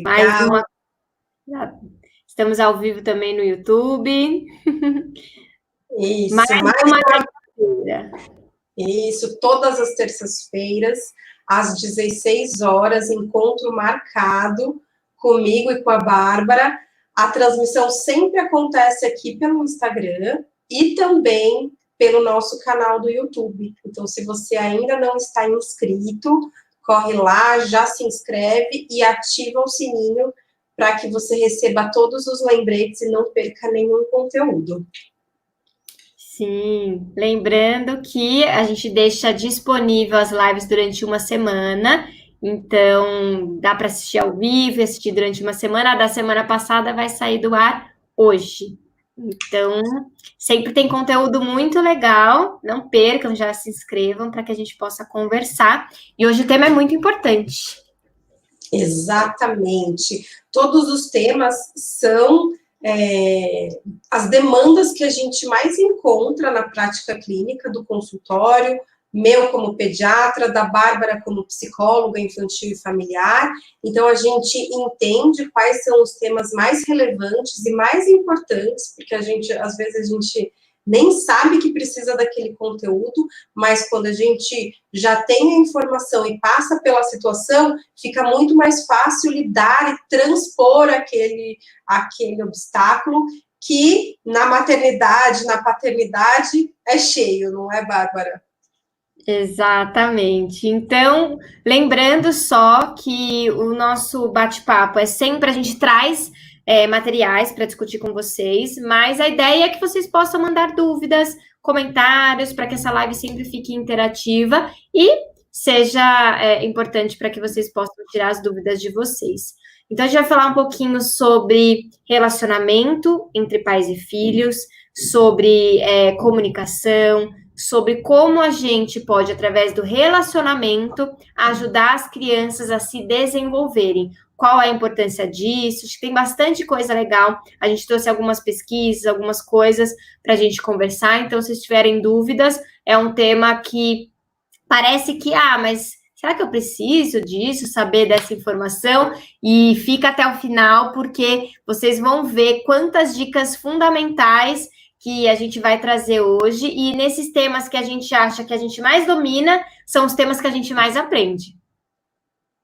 Mais Legal. uma. Estamos ao vivo também no YouTube. Isso, Mais mais uma terça-feira. isso, todas as terças-feiras, às 16 horas, encontro marcado comigo e com a Bárbara. A transmissão sempre acontece aqui pelo Instagram e também pelo nosso canal do YouTube. Então, se você ainda não está inscrito, corre lá, já se inscreve e ativa o sininho para que você receba todos os lembretes e não perca nenhum conteúdo. Sim, lembrando que a gente deixa disponível as lives durante uma semana, então dá para assistir ao vivo, assistir durante uma semana. A da semana passada vai sair do ar hoje. Então, sempre tem conteúdo muito legal. Não percam, já se inscrevam para que a gente possa conversar. E hoje o tema é muito importante. Exatamente. Todos os temas são as demandas que a gente mais encontra na prática clínica do consultório, meu como pediatra, da Bárbara como psicóloga infantil e familiar. Então, a gente entende quais são os temas mais relevantes e mais importantes, porque às vezes, a gente nem sabe que precisa daquele conteúdo, mas quando a gente já tem a informação e passa pela situação, fica muito mais fácil lidar e transpor aquele obstáculo que na maternidade, na paternidade, é cheio, não é, Bárbara? Exatamente. Então, lembrando só que o nosso bate-papo é sempre a gente traz materiais para discutir com vocês, mas a ideia é que vocês possam mandar dúvidas, comentários, para que essa live sempre fique interativa e seja importante para que vocês possam tirar as dúvidas de vocês. Então, a gente vai falar um pouquinho sobre relacionamento entre pais e filhos, sobre comunicação, sobre como a gente pode, através do relacionamento, ajudar as crianças a se desenvolverem. Qual é a importância disso? Acho que tem bastante coisa legal. A gente trouxe algumas pesquisas, algumas coisas para a gente conversar. Então, se tiverem dúvidas, é um tema que parece que, mas será que eu preciso disso, saber dessa informação? E fica até o final, porque vocês vão ver quantas dicas fundamentais que a gente vai trazer hoje, e nesses temas que a gente acha que a gente mais domina, são os temas que a gente mais aprende.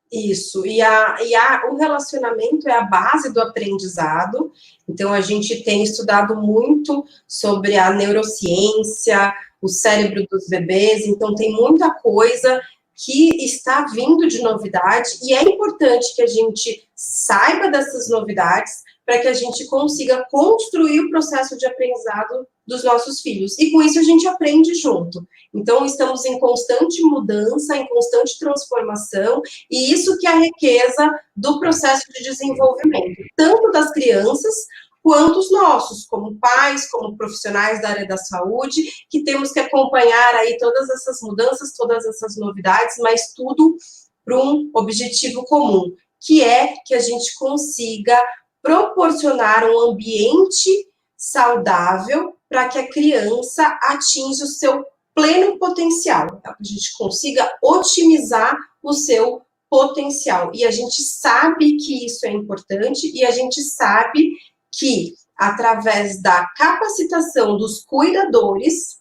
Isso, o relacionamento é a base do aprendizado, então a gente tem estudado muito sobre a neurociência, o cérebro dos bebês, então tem muita coisa que está vindo de novidade, e é importante que a gente saiba dessas novidades para que a gente consiga construir o processo de aprendizado dos nossos filhos, e com isso a gente aprende junto. Então, estamos em constante mudança, em constante transformação, e isso que é a riqueza do processo de desenvolvimento, tanto das crianças, quanto os nossos, como pais, como profissionais da área da saúde, que temos que acompanhar aí todas essas mudanças, todas essas novidades, mas tudo para um objetivo comum, que é que a gente consiga proporcionar um ambiente saudável para que a criança atinja o seu pleno potencial, para que a gente consiga otimizar o seu potencial. E a gente sabe que isso é importante e a gente sabe que, através da capacitação dos cuidadores,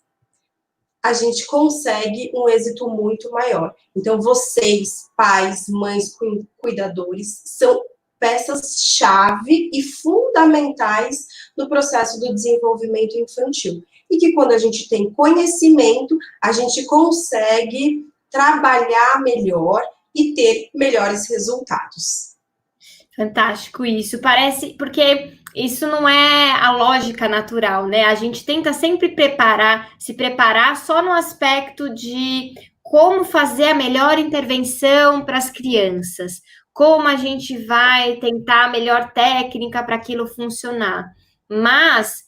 a gente consegue um êxito muito maior. Então, vocês, pais, mães, cuidadores, são peças-chave e fundamentais no processo do desenvolvimento infantil. E que quando a gente tem conhecimento, a gente consegue trabalhar melhor e ter melhores resultados. Fantástico isso. Parece, porque isso não é a lógica natural, né? A gente tenta sempre se preparar só no aspecto de como fazer a melhor intervenção para as crianças, como a gente vai tentar a melhor técnica para aquilo funcionar. Mas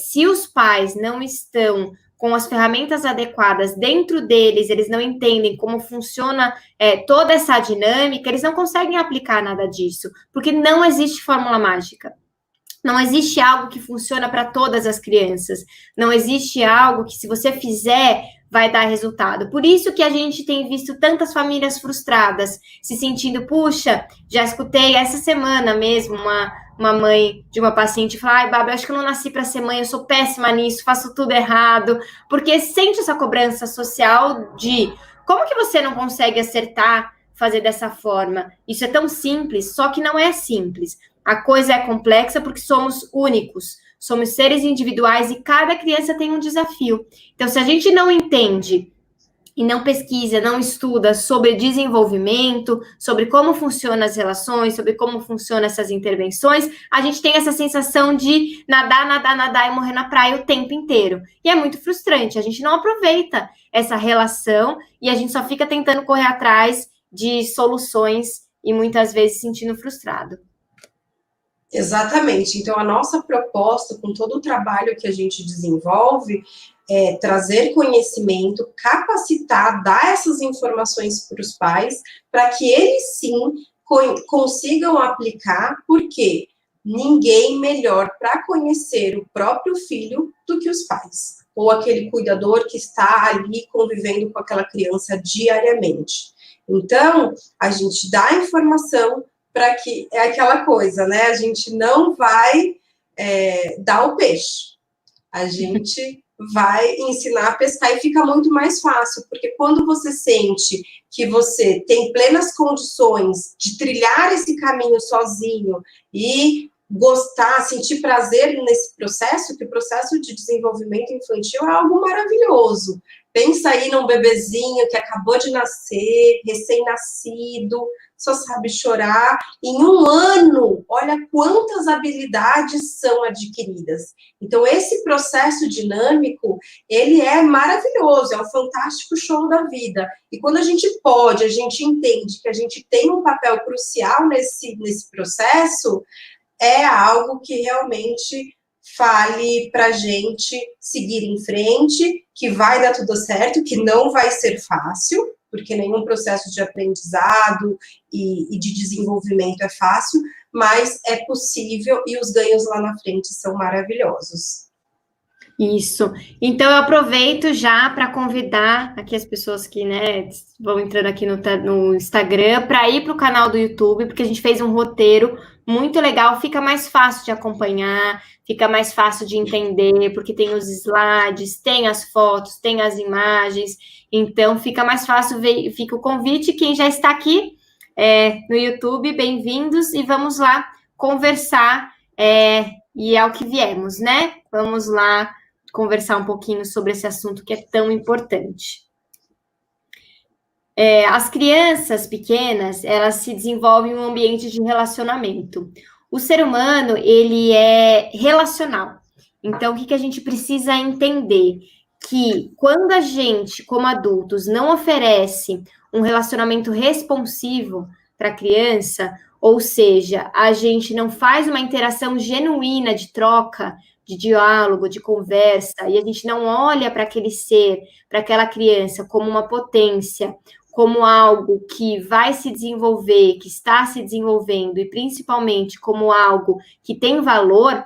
se os pais não estão com as ferramentas adequadas dentro deles, eles não entendem como funciona toda essa dinâmica, eles não conseguem aplicar nada disso, porque não existe fórmula mágica. Não existe algo que funciona para todas as crianças. Não existe algo que, se você fizer, vai dar resultado. Por isso que a gente tem visto tantas famílias frustradas, se sentindo, puxa, já escutei essa semana mesmo uma mãe de uma paciente falar, ai, Bárbara, acho que eu não nasci para ser mãe, eu sou péssima nisso, faço tudo errado, porque sente essa cobrança social de como que você não consegue acertar, fazer dessa forma? Isso é tão simples, só que não é simples. A coisa é complexa porque somos únicos, somos seres individuais e cada criança tem um desafio. Então, se a gente não entende e não pesquisa, não estuda sobre desenvolvimento, sobre como funcionam as relações, sobre como funcionam essas intervenções, a gente tem essa sensação de nadar, nadar, nadar e morrer na praia o tempo inteiro. E é muito frustrante, a gente não aproveita essa relação e a gente só fica tentando correr atrás de soluções e muitas vezes se sentindo frustrado. Exatamente. Então, a nossa proposta, com todo o trabalho que a gente desenvolve, é trazer conhecimento, capacitar, dar essas informações para os pais, para que eles sim consigam aplicar, porque ninguém melhor para conhecer o próprio filho do que os pais, ou aquele cuidador que está ali convivendo com aquela criança diariamente. Então, a gente dá a informação para que, é aquela coisa, né? A gente não vai dar o peixe, a gente vai ensinar a pescar e fica muito mais fácil, porque quando você sente que você tem plenas condições de trilhar esse caminho sozinho e gostar, sentir prazer nesse processo, que o processo de desenvolvimento infantil é algo maravilhoso. Pensa aí num bebezinho que acabou de nascer, recém-nascido, só sabe chorar. Em um ano, olha quantas habilidades são adquiridas. Então, esse processo dinâmico, ele é maravilhoso, é um fantástico show da vida. E quando a gente pode, a gente entende que a gente tem um papel crucial nesse processo, é algo que realmente fale para a gente seguir em frente, que vai dar tudo certo, que não vai ser fácil, porque nenhum processo de aprendizado e de desenvolvimento é fácil, mas é possível e os ganhos lá na frente são maravilhosos. Isso. Então, eu aproveito já para convidar aqui as pessoas que, né, vão entrando aqui no Instagram para ir para o canal do YouTube, porque a gente fez um roteiro muito legal, fica mais fácil de acompanhar, fica mais fácil de entender, porque tem os slides, tem as fotos, tem as imagens, então fica mais fácil ver, fica o convite, quem já está aqui no YouTube, bem-vindos, e vamos lá conversar, e é o que viemos, né? Vamos lá conversar um pouquinho sobre esse assunto que é tão importante. As crianças pequenas, elas se desenvolvem em um ambiente de relacionamento. O ser humano, ele é relacional. Então, o que a gente precisa entender? Que quando a gente, como adultos, não oferece um relacionamento responsivo para a criança, ou seja, a gente não faz uma interação genuína de troca, de diálogo, de conversa, e a gente não olha para aquele ser, para aquela criança como uma potência, como algo que vai se desenvolver, que está se desenvolvendo, e principalmente como algo que tem valor,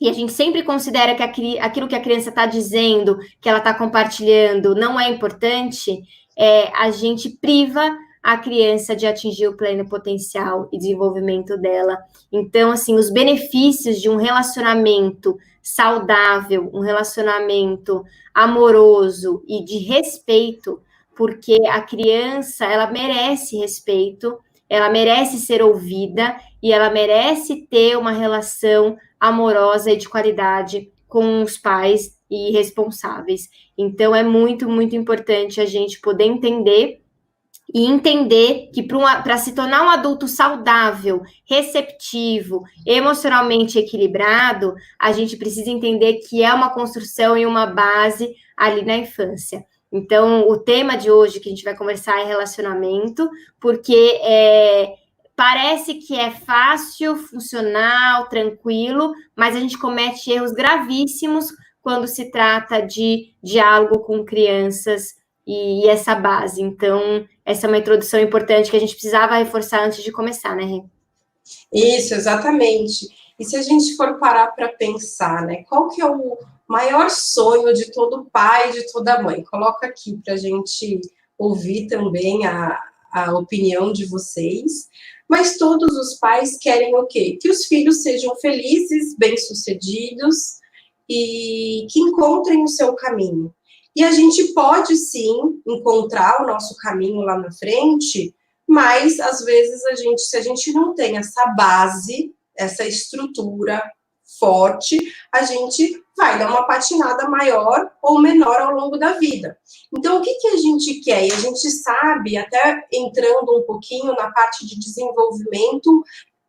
e a gente sempre considera que aquilo que a criança está dizendo, que ela está compartilhando, não é importante, a gente priva a criança de atingir o pleno potencial e desenvolvimento dela. Então, assim, os benefícios de um relacionamento saudável, um relacionamento amoroso e de respeito, porque a criança, ela merece respeito, ela merece ser ouvida e ela merece ter uma relação amorosa e de qualidade com os pais e responsáveis. Então, é muito, muito importante a gente poder entender que para se tornar um adulto saudável, receptivo, emocionalmente equilibrado, a gente precisa entender que é uma construção e uma base ali na infância. Então, o tema de hoje que a gente vai conversar é relacionamento, porque parece que é fácil, funcional, tranquilo, mas a gente comete erros gravíssimos quando se trata de diálogo com crianças e essa base. Então, essa é uma introdução importante que a gente precisava reforçar antes de começar, né, Rê? Isso, exatamente. E se a gente for parar para pensar, né, qual que é o maior sonho de todo pai, de toda mãe? Coloca aqui para a gente ouvir também a opinião de vocês. Mas todos os pais querem o quê? Que os filhos sejam felizes, bem-sucedidos e que encontrem o seu caminho. E a gente pode, sim, encontrar o nosso caminho lá na frente, mas, às vezes, se a gente não tem essa base, essa estrutura forte, a gente vai dar uma patinada maior ou menor ao longo da vida. Então, o que a gente quer? E a gente sabe, até entrando um pouquinho na parte de desenvolvimento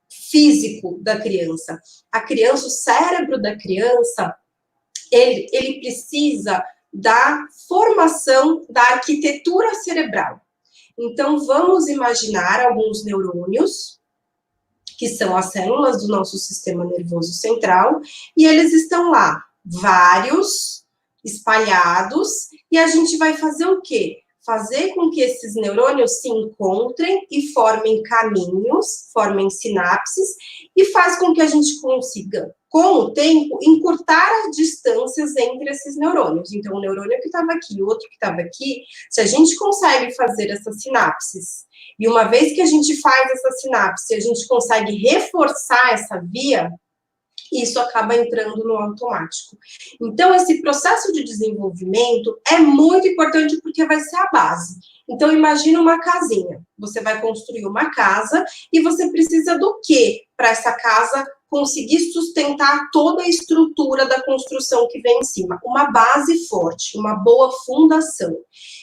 físico da criança. A criança, o cérebro da criança, ele precisa da formação da arquitetura cerebral. Então, vamos imaginar alguns neurônios, que são as células do nosso sistema nervoso central, e eles estão lá, vários, espalhados, e a gente vai fazer o quê? Fazer com que esses neurônios se encontrem e formem caminhos, formem sinapses, e faz com que a gente consiga, com o tempo, encurtar as distâncias entre esses neurônios. Então, o neurônio que estava aqui, o outro que estava aqui, se a gente consegue fazer essas sinapses, e uma vez que a gente faz essa sinapse, a gente consegue reforçar essa via, isso acaba entrando no automático. Então, esse processo de desenvolvimento é muito importante porque vai ser a base. Então, imagina uma casinha. Você vai construir uma casa e você precisa do quê para essa casa conseguir sustentar toda a estrutura da construção que vem em cima? Uma base forte, uma boa fundação.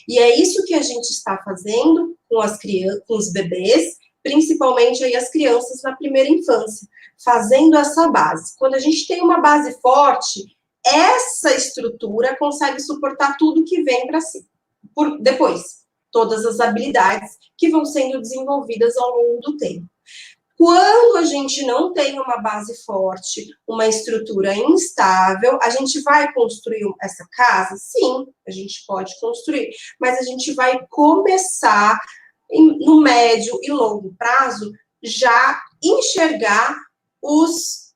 E é isso que a gente está fazendo com as crianças, com os bebês, principalmente aí as crianças na primeira infância, fazendo essa base. Quando a gente tem uma base forte, essa estrutura consegue suportar tudo que vem para si. Depois, todas as habilidades que vão sendo desenvolvidas ao longo do tempo. Quando a gente não tem uma base forte, uma estrutura instável, a gente vai construir essa casa? Sim, a gente pode construir, mas a gente vai começar, no médio e longo prazo, já enxergar os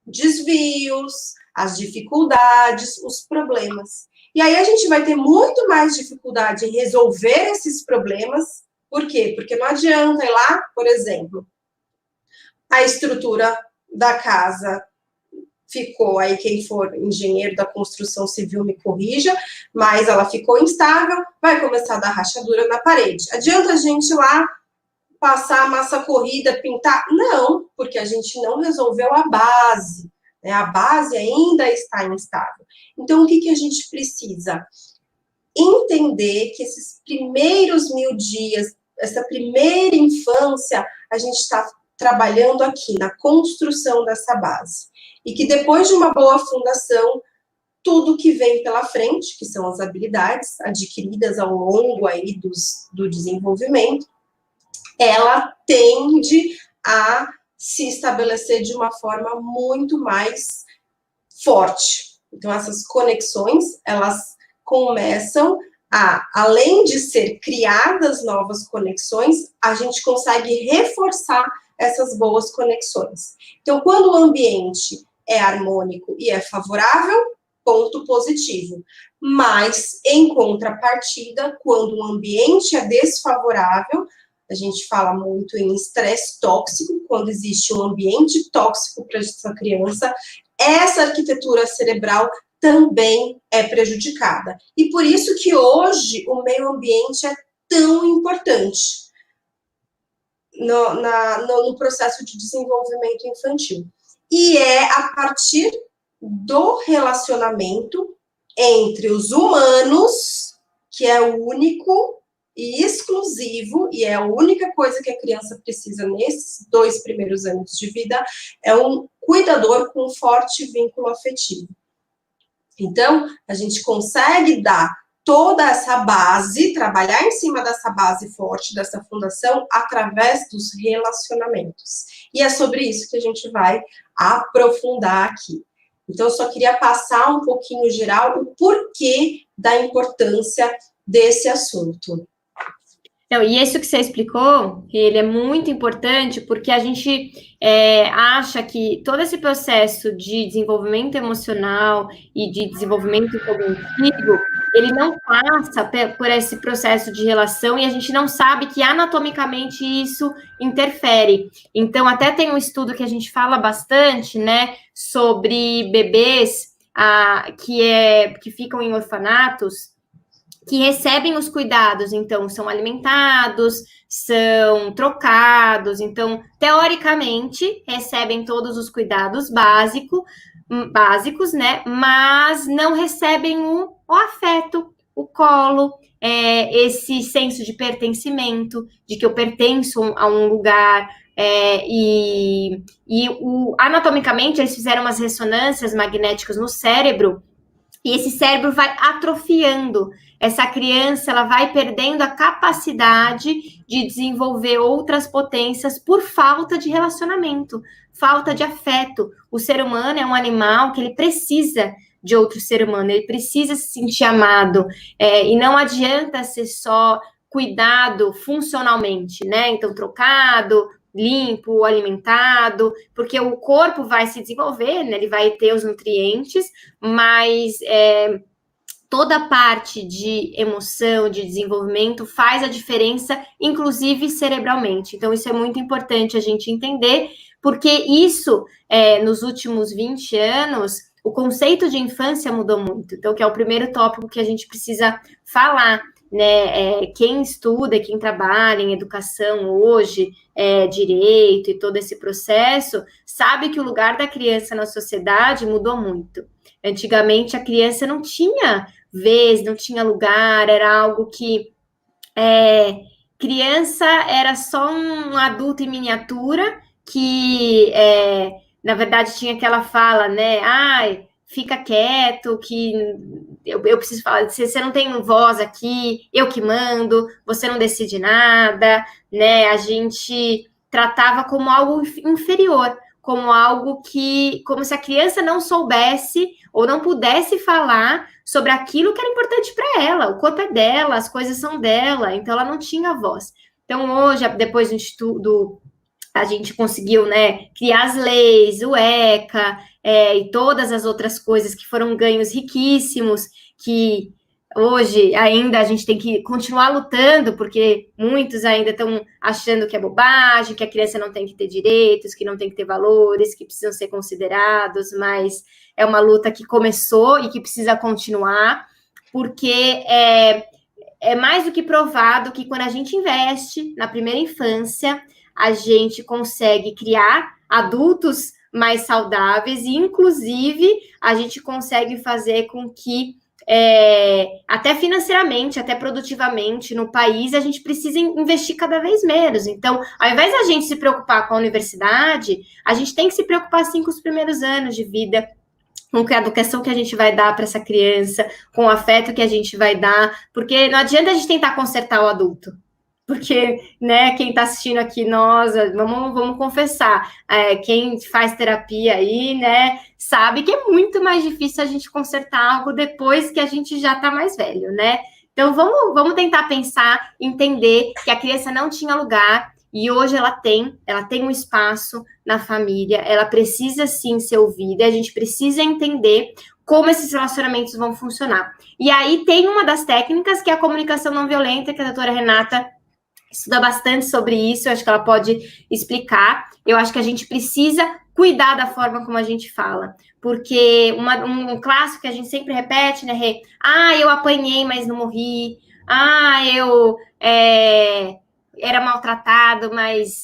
desvios, as dificuldades, os problemas. E aí a gente vai ter muito mais dificuldade em resolver esses problemas. Por quê? Porque não adianta ir lá, por exemplo, a estrutura da casa ficou, aí quem for engenheiro da construção civil me corrija, mas ela ficou instável, vai começar a dar rachadura na parede. Adianta a gente ir lá passar a massa corrida, pintar? Não, porque a gente não resolveu a base, né? A base ainda está instável. Então, o que a gente precisa? Entender que esses primeiros 1000 dias, essa primeira infância, a gente está trabalhando aqui na construção dessa base. E que depois de uma boa fundação, tudo que vem pela frente, que são as habilidades adquiridas ao longo aí do desenvolvimento, ela tende a se estabelecer de uma forma muito mais forte. Então, essas conexões, elas começam a, além de ser criadas novas conexões, a gente consegue reforçar essas boas conexões. Então, quando o ambiente é harmônico e é favorável, ponto positivo. Mas, em contrapartida, quando o ambiente é desfavorável, a gente fala muito em estresse tóxico, quando existe um ambiente tóxico para essa criança, essa arquitetura cerebral também é prejudicada. E por isso que hoje o meio ambiente é tão importante no processo de desenvolvimento infantil. E é a partir do relacionamento entre os humanos, que é o único e exclusivo, e é a única coisa que a criança precisa nesses 2 primeiros anos de vida, é um cuidador com um forte vínculo afetivo. Então, a gente consegue dar toda essa base, trabalhar em cima dessa base forte, dessa fundação, através dos relacionamentos. E é sobre isso que a gente vai aprofundar aqui. Então, eu só queria passar um pouquinho geral o porquê da importância desse assunto. Então, e isso que você explicou, ele é muito importante porque a gente acha que todo esse processo de desenvolvimento emocional e de desenvolvimento cognitivo, ele não passa por esse processo de relação e a gente não sabe que anatomicamente isso interfere. Então, até tem um estudo que a gente fala bastante, né, sobre bebês que ficam em orfanatos que recebem os cuidados, então são alimentados, são trocados, então teoricamente recebem todos os cuidados básicos, né? Mas não recebem o afeto, o colo, esse senso de pertencimento, de que eu pertenço a um lugar. Anatomicamente eles fizeram umas ressonâncias magnéticas no cérebro e esse cérebro vai atrofiando. Essa criança ela vai perdendo a capacidade de desenvolver outras potências por falta de relacionamento, falta de afeto. O ser humano é um animal que ele precisa de outro ser humano, ele precisa se sentir amado, e não adianta ser só cuidado funcionalmente, né? Então, trocado, limpo, alimentado, porque o corpo vai se desenvolver, né? Ele vai ter os nutrientes, mas toda a parte de emoção, de desenvolvimento faz a diferença, inclusive cerebralmente. Então, isso é muito importante a gente entender, porque isso, nos últimos 20 anos, o conceito de infância mudou muito. Então, que é o primeiro tópico que a gente precisa falar, né? Quem estuda, quem trabalha em educação hoje, direito e todo esse processo, sabe que o lugar da criança na sociedade mudou muito. Antigamente, a criança não tinha vez, não tinha lugar, era algo que criança era só um adulto em miniatura que, na verdade, tinha aquela fala, né? Ai, fica quieto, que eu preciso falar, você não tem voz aqui, eu que mando, você não decide nada, né? A gente tratava como algo inferior, como algo como se a criança não soubesse ou não pudesse falar sobre aquilo que era importante para ela. O corpo é dela, as coisas são dela, então ela não tinha voz. Então, hoje, depois do estudo, a gente conseguiu, né, criar as leis, o ECA, e todas as outras coisas que foram ganhos riquíssimos, que hoje ainda a gente tem que continuar lutando, porque muitos ainda estão achando que é bobagem, que a criança não tem que ter direitos, que não tem que ter valores, que precisam ser considerados, mas é uma luta que começou e que precisa continuar, porque é mais do que provado que quando a gente investe na primeira infância, a gente consegue criar adultos mais saudáveis e, inclusive, a gente consegue fazer com que até financeiramente, até produtivamente no país, a gente precisa investir cada vez menos. Então, ao invés da gente se preocupar com a universidade, a gente tem que se preocupar, sim, com os primeiros anos de vida, com a educação que a gente vai dar para essa criança, com o afeto que a gente vai dar, porque não adianta a gente tentar consertar o adulto. Porque, né, quem está assistindo aqui, nós, vamos confessar, quem faz terapia aí, né, sabe que é muito mais difícil a gente consertar algo depois que a gente já está mais velho, né? Então, vamos tentar pensar, entender que a criança não tinha lugar e hoje ela tem um espaço na família, ela precisa sim ser ouvida, a gente precisa entender como esses relacionamentos vão funcionar. E aí tem uma das técnicas que é a comunicação não violenta, que a doutora Renata estuda bastante sobre isso, eu acho que ela pode explicar. Eu acho que a gente precisa cuidar da forma como a gente fala, porque um clássico que a gente sempre repete, né, Rê? Ah, eu apanhei, mas não morri. Ah, eu era maltratado, mas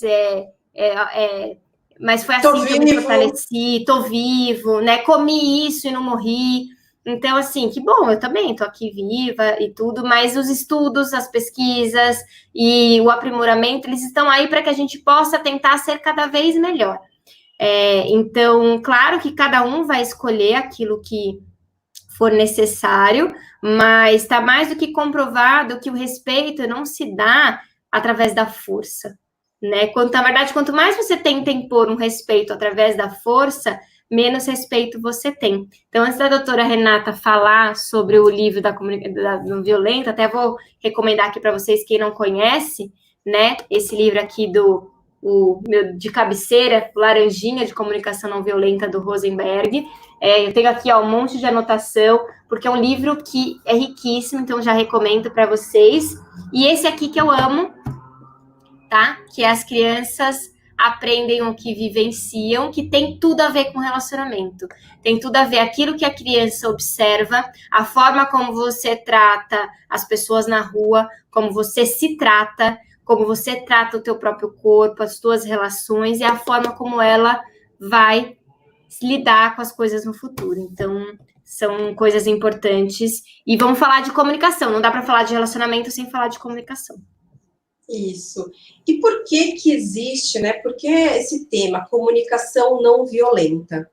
foi assim que eu me fortaleci, tô vivo, né? Comi isso e não morri. Então, assim, que bom, eu também tô aqui viva e tudo, mas os estudos, as pesquisas e o aprimoramento, eles estão aí para que a gente possa tentar ser cada vez melhor. Então, claro que cada um vai escolher aquilo que for necessário, mas está mais do que comprovado que o respeito não se dá através da força, né? Na verdade, quanto mais você tenta impor um respeito através da força, menos respeito você tem. Então, antes da doutora Renata falar sobre o livro da comunicação não violenta, até vou recomendar aqui para vocês, quem não conhece, né, esse livro aqui meu de cabeceira, Laranjinha de Comunicação Não Violenta, do Rosenberg. Eu tenho aqui um monte de anotação, porque é um livro que é riquíssimo, então já recomendo para vocês. E esse aqui que eu amo, tá? Que as crianças aprendem o que vivenciam, que tem tudo a ver com relacionamento. Tem tudo a ver aquilo que a criança observa, a forma como você trata as pessoas na rua, como você se trata, como você trata o teu próprio corpo, as tuas relações e a forma como ela vai lidar com as coisas no futuro. Então, são coisas importantes. E vamos falar de comunicação. Não dá para falar de relacionamento sem falar de comunicação. Isso. E por que que existe, né? Por que esse tema, comunicação não violenta?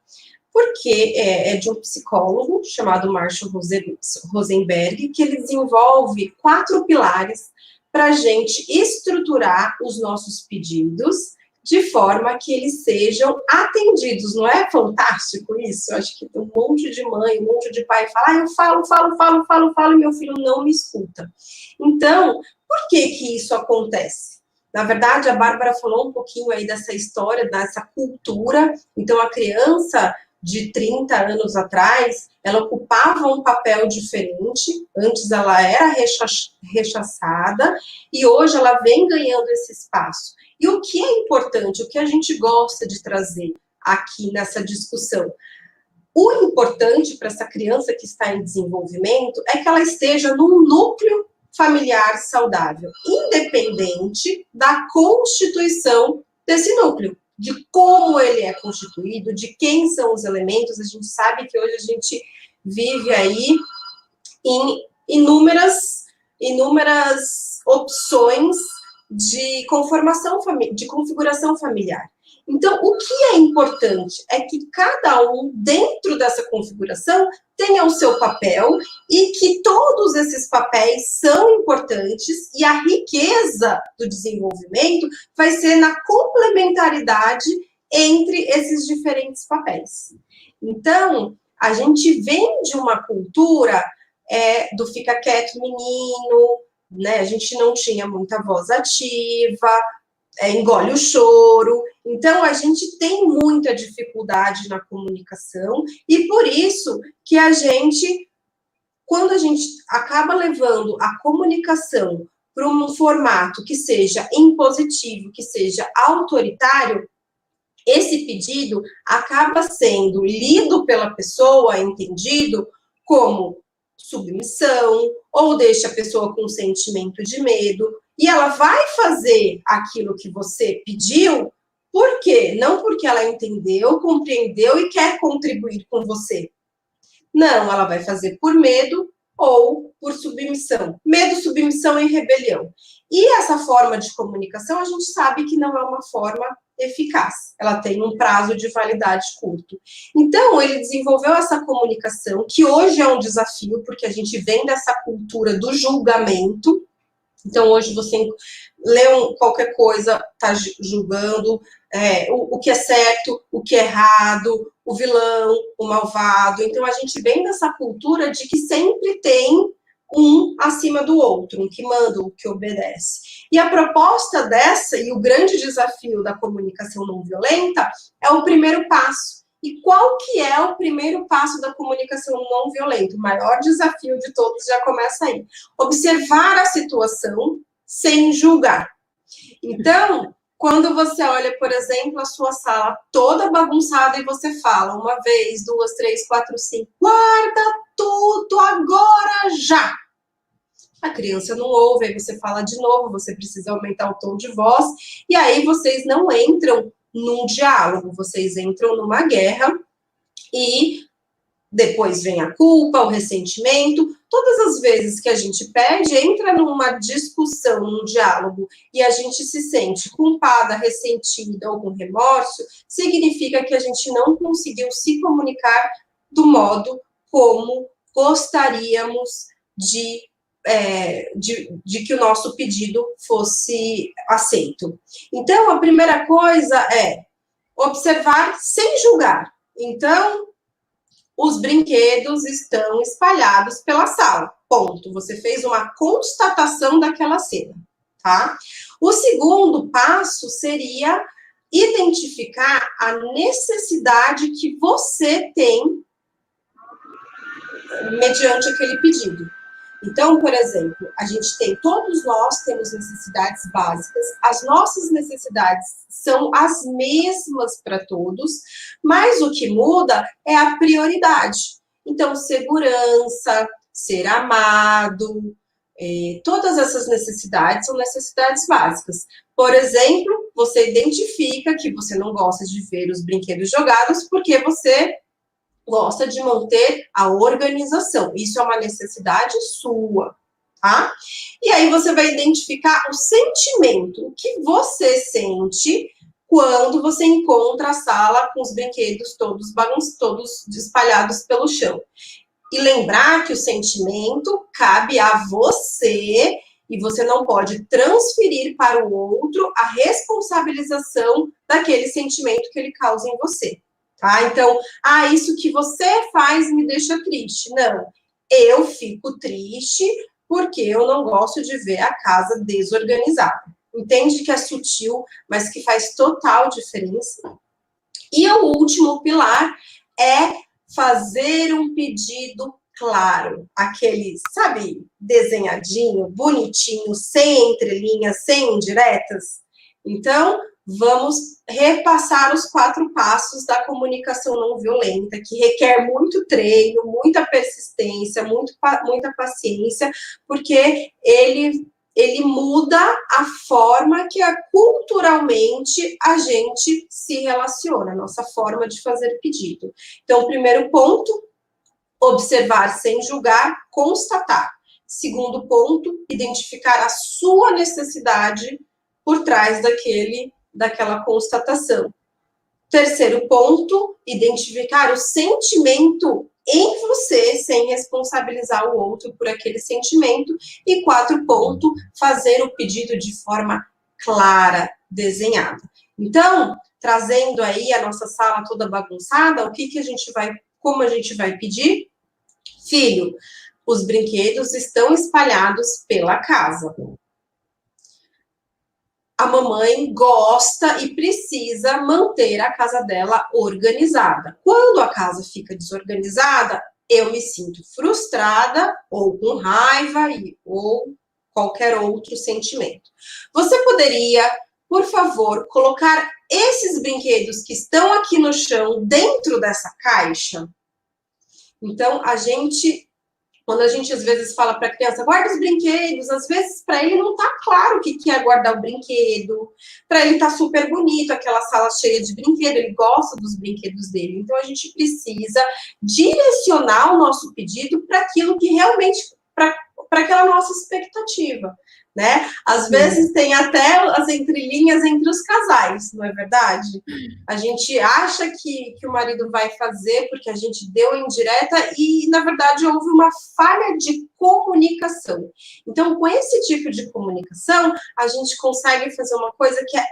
Porque é de um psicólogo chamado Marshall Rosenberg, que ele desenvolve 4 pilares para a gente estruturar os nossos pedidos de forma que eles sejam atendidos. Não é fantástico isso? Eu acho que tem um monte de mãe, um monte de pai fala, eu falo, e meu filho não me escuta. Então, por que que isso acontece? Na verdade, a Bárbara falou um pouquinho aí dessa história, dessa cultura. Então, a criança de 30 anos atrás, ela ocupava um papel diferente. Antes ela era rechaçada e hoje ela vem ganhando esse espaço. E o que é importante, o que a gente gosta de trazer aqui nessa discussão? O importante para essa criança que está em desenvolvimento é que ela esteja num núcleo familiar saudável, independente da constituição desse núcleo, de como ele é constituído, de quem são os elementos. A gente sabe que hoje a gente vive aí em inúmeras opções de configuração familiar. Então, o que é importante é que cada um, dentro dessa configuração, tenha o seu papel e que todos esses papéis são importantes e a riqueza do desenvolvimento vai ser na complementaridade entre esses diferentes papéis. Então, a gente vem de uma cultura do fica quieto, menino, né? A gente não tinha muita voz ativa, engole o choro. Então, a gente tem muita dificuldade na comunicação e por isso que quando a gente acaba levando a comunicação para um formato que seja impositivo, que seja autoritário, esse pedido acaba sendo lido pela pessoa, entendido como submissão, ou deixa a pessoa com um sentimento de medo, e ela vai fazer aquilo que você pediu, por quê? Não porque ela entendeu, compreendeu e quer contribuir com você. Não, ela vai fazer por medo ou por submissão. Medo, submissão e rebelião. E essa forma de comunicação, a gente sabe que não é uma forma eficaz. Ela tem um prazo de validade curto. Então, ele desenvolveu essa comunicação, que hoje é um desafio, porque a gente vem dessa cultura do julgamento. Então, hoje você lê qualquer coisa, está julgando o que é certo, o que é errado, o vilão, o malvado. Então, a gente vem dessa cultura de que sempre tem um acima do outro, um que manda, um que obedece. E a proposta dessa, e o grande desafio da comunicação não violenta, é o primeiro passo. E qual que é o primeiro passo da comunicação não violenta? O maior desafio de todos já começa aí. Observar a situação sem julgar. Então, quando você olha, por exemplo, a sua sala toda bagunçada e você fala 1 vez, 2, 3, 4, 5, guarda tudo agora já. A criança não ouve, aí você fala de novo, você precisa aumentar o tom de voz, e aí vocês não entram num diálogo, vocês entram numa guerra, e depois vem a culpa, o ressentimento. Todas as vezes que a gente pede, entra numa discussão, num diálogo, e a gente se sente culpada, ressentida ou com remorso, significa que a gente não conseguiu se comunicar do modo como gostaríamos de que o nosso pedido fosse aceito. Então, a primeira coisa é observar sem julgar. Então, os brinquedos estão espalhados pela sala. Ponto. Você fez uma constatação daquela cena, tá? O segundo passo seria identificar a necessidade que você tem mediante aquele pedido. Então, por exemplo, todos nós temos necessidades básicas, as nossas necessidades são as mesmas para todos, mas o que muda é a prioridade. Então, segurança, ser amado, todas essas necessidades são necessidades básicas. Por exemplo, você identifica que você não gosta de ver os brinquedos jogados porque você gosta de manter a organização. Isso é uma necessidade sua, tá? E aí você vai identificar o sentimento, o que você sente quando você encontra a sala com os brinquedos todos todos espalhados pelo chão. E lembrar que o sentimento cabe a você e você não pode transferir para o outro a responsabilização daquele sentimento que ele causa em você. Tá? Então, isso que você faz me deixa triste. Não, eu fico triste porque eu não gosto de ver a casa desorganizada. Entende que é sutil, mas que faz total diferença. E o último pilar é fazer um pedido claro. Aquele, sabe, desenhadinho, bonitinho, sem entrelinhas, sem indiretas. Então, vamos repassar os 4 passos da comunicação não violenta, que requer muito treino, muita persistência, muita paciência, porque ele muda a forma que culturalmente a gente se relaciona, a nossa forma de fazer pedido. Então, o primeiro ponto, observar sem julgar, constatar. Segundo ponto, identificar a sua necessidade por trás daquela constatação. Terceiro ponto, identificar o sentimento em você, sem responsabilizar o outro por aquele sentimento. E 4 ponto, fazer o pedido de forma clara, desenhada. Então, trazendo aí a nossa sala toda bagunçada, como a gente vai pedir? Filho, os brinquedos estão espalhados pela casa. A mamãe gosta e precisa manter a casa dela organizada. Quando a casa fica desorganizada, eu me sinto frustrada ou com raiva ou qualquer outro sentimento. Você poderia, por favor, colocar esses brinquedos que estão aqui no chão dentro dessa caixa? Então, quando a gente às vezes fala para a criança, guarda os brinquedos, às vezes para ele não está claro o que é guardar o brinquedo, para ele está super bonito, aquela sala cheia de brinquedo, ele gosta dos brinquedos dele. Então a gente precisa direcionar o nosso pedido para aquilo que realmente, para aquela nossa expectativa, né? Às vezes tem até as entrelinhas entre os casais, não é verdade? A gente acha que o marido vai fazer porque a gente deu indireta e, na verdade, houve uma falha de comunicação. Então, com esse tipo de comunicação, a gente consegue fazer uma coisa que é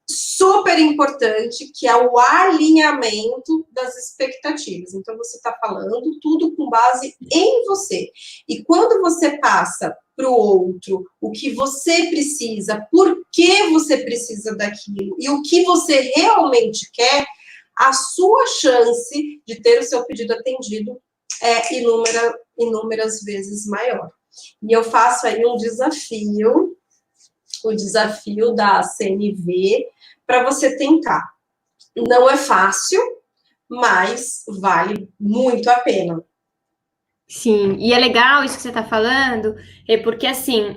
super importante, que é o alinhamento das expectativas. Então, você está falando tudo com base em você. E quando você passa para o outro o que você precisa, por que você precisa daquilo e o que você realmente quer, a sua chance de ter o seu pedido atendido é inúmeras vezes maior. E eu faço aí um desafio, o desafio da CNV, para você tentar. Não é fácil, mas vale muito a pena. Sim, e é legal isso que você está falando, porque assim,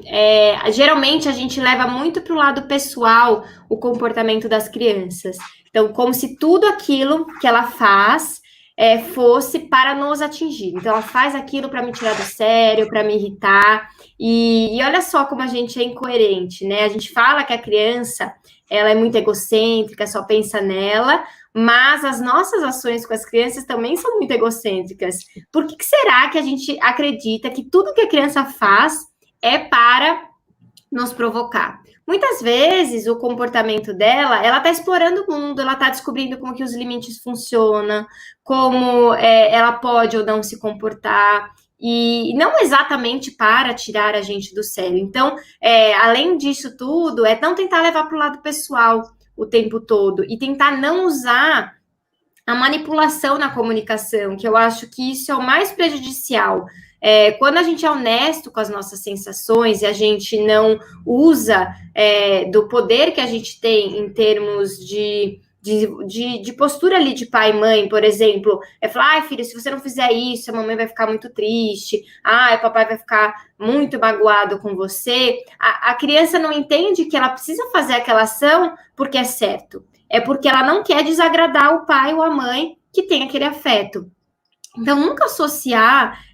geralmente a gente leva muito para o lado pessoal o comportamento das crianças. Então, como se tudo aquilo que ela faz fosse para nos atingir. Então, ela faz aquilo para me tirar do sério, para me irritar. E olha só como a gente é incoerente, né? A gente fala que a criança ela é muito egocêntrica, só pensa nela, mas as nossas ações com as crianças também são muito egocêntricas. Por que será que a gente acredita que tudo que a criança faz é para nos provocar? muitas vezes o comportamento dela, ela está explorando o mundo, ela está descobrindo como que os limites funcionam, como ela pode ou não se comportar, e não exatamente para tirar a gente do sério. Então, além disso tudo, é não tentar levar para o lado pessoal o tempo todo e tentar não usar a manipulação na comunicação, que eu acho que isso é o mais prejudicial. Quando a gente é honesto com as nossas sensações e a gente não usa do poder que a gente tem em termos de postura ali de pai e mãe, por exemplo, falar, ai, filho, se você não fizer isso, a mamãe vai ficar muito triste, o papai vai ficar muito magoado com você. A criança não entende que ela precisa fazer aquela ação porque é certo. É porque ela não quer desagradar o pai ou a mãe que tem aquele afeto. Então, nunca associar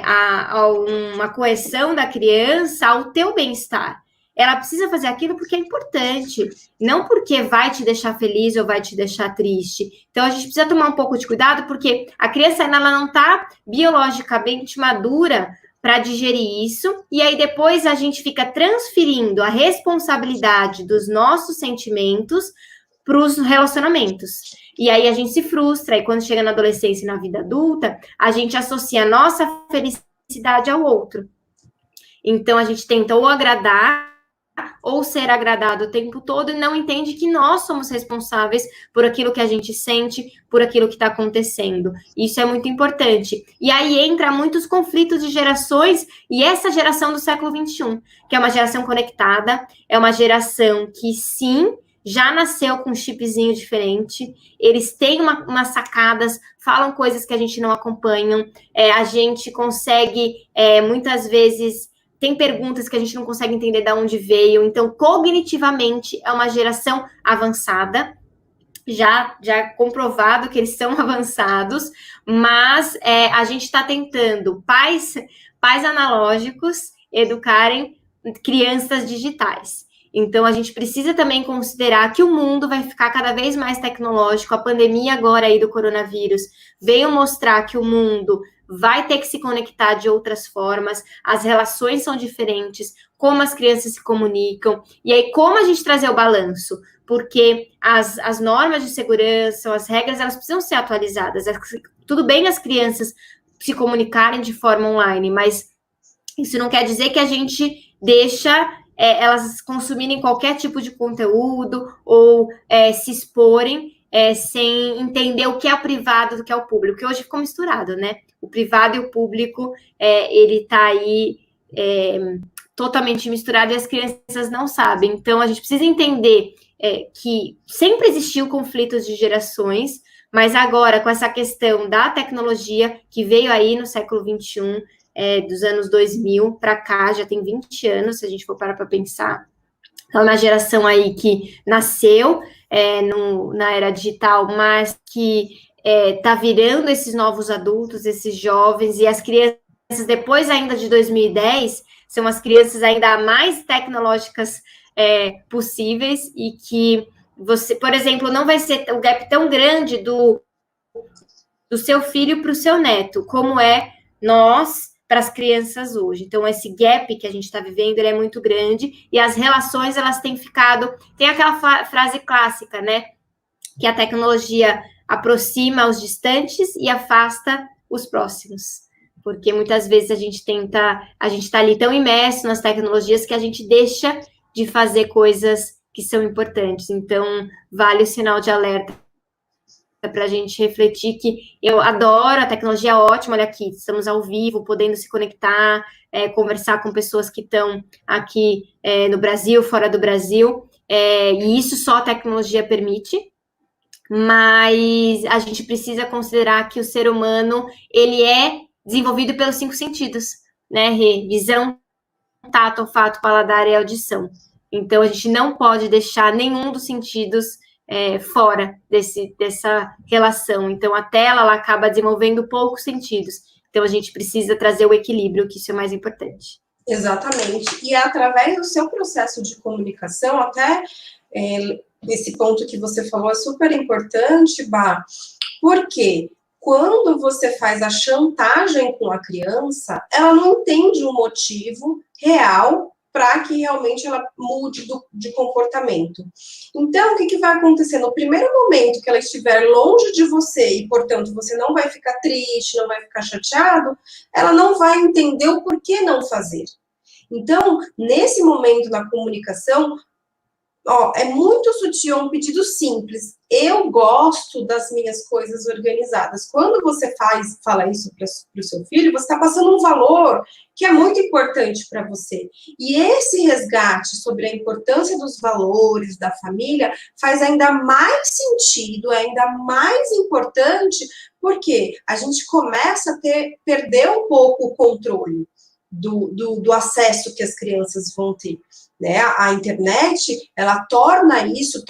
a uma coerção da criança ao teu bem-estar. Ela precisa fazer aquilo porque é importante, não porque vai te deixar feliz ou vai te deixar triste. Então, a gente precisa tomar um pouco de cuidado, porque a criança ela não está biologicamente madura para digerir isso, e aí depois a gente fica transferindo a responsabilidade dos nossos sentimentos para os relacionamentos. E aí a gente se frustra, e quando chega na adolescência e na vida adulta, a gente associa a nossa felicidade ao outro. Então a gente tenta ou agradar ou ser agradado o tempo todo e não entende que nós somos responsáveis por aquilo que a gente sente, por aquilo que está acontecendo. Isso é muito importante. E aí entra muitos conflitos de gerações, e essa geração do século XXI, que é uma geração conectada, é uma geração que, sim, já nasceu com um chipzinho diferente, eles têm umas sacadas, falam coisas que a gente não acompanha, a gente consegue, muitas vezes, tem perguntas que a gente não consegue entender de onde veio, então, cognitivamente, é uma geração avançada, já comprovado que eles são avançados, mas a gente está tentando, pais analógicos, educarem crianças digitais. Então, a gente precisa também considerar que o mundo vai ficar cada vez mais tecnológico. A pandemia agora aí do coronavírus veio mostrar que o mundo vai ter que se conectar de outras formas, as relações são diferentes, como as crianças se comunicam, e aí como a gente trazer o balanço? Porque as normas de segurança, as regras, elas precisam ser atualizadas. Tudo bem as crianças se comunicarem de forma online, mas isso não quer dizer que a gente deixa elas consumirem qualquer tipo de conteúdo ou se exporem sem entender o que é o privado do que é o público, que hoje ficou misturado, né? O privado e o público, ele tá aí totalmente misturado e as crianças não sabem. Então, a gente precisa entender que sempre existiu conflitos de gerações, mas agora, com essa questão da tecnologia que veio aí no século XXI, dos anos 2000 para cá, já tem 20 anos, se a gente for parar para pensar. Então, uma geração aí que nasceu na era digital, mas que está virando esses novos adultos, esses jovens, e as crianças, depois ainda de 2010, são as crianças ainda mais tecnológicas possíveis, e que você, por exemplo, não vai ser um gap tão grande do seu filho para o seu neto, como nós para as crianças hoje. Então, esse gap que a gente está vivendo, ele é muito grande, e as relações, elas têm ficado... Tem aquela frase clássica, né? Que a tecnologia aproxima os distantes e afasta os próximos. Porque muitas vezes a gente está ali tão imerso nas tecnologias que a gente deixa de fazer coisas que são importantes. Então, vale o sinal de alerta para a gente refletir que eu adoro, a tecnologia é ótima, olha aqui, estamos ao vivo, podendo se conectar, conversar com pessoas que estão aqui no Brasil, fora do Brasil, e isso só a tecnologia permite, mas a gente precisa considerar que o ser humano, ele é desenvolvido pelos 5 sentidos, né, Rê? Visão, tato, olfato, paladar e audição. Então, a gente não pode deixar nenhum dos sentidos fora dessa relação. Então, a tela, ela acaba desenvolvendo poucos sentidos. Então, a gente precisa trazer o equilíbrio, que isso é mais importante. Exatamente. E através do seu processo de comunicação, até esse ponto que você falou é super importante, Bá, porque quando você faz a chantagem com a criança, ela não entende o motivo real para que realmente ela mude de comportamento. Então, o que vai acontecer? No primeiro momento que ela estiver longe de você e, portanto, você não vai ficar triste, não vai ficar chateado, ela não vai entender o porquê não fazer. Então, nesse momento na comunicação, é muito sutil, é um pedido simples. Eu gosto das minhas coisas organizadas. Quando você fala isso para o seu filho, você está passando um valor que é muito importante para você. E esse resgate sobre a importância dos valores da família faz ainda mais sentido, ainda mais importante, porque a gente começa a perder um pouco o controle do acesso que as crianças vão ter. Né? A internet, ela torna isso,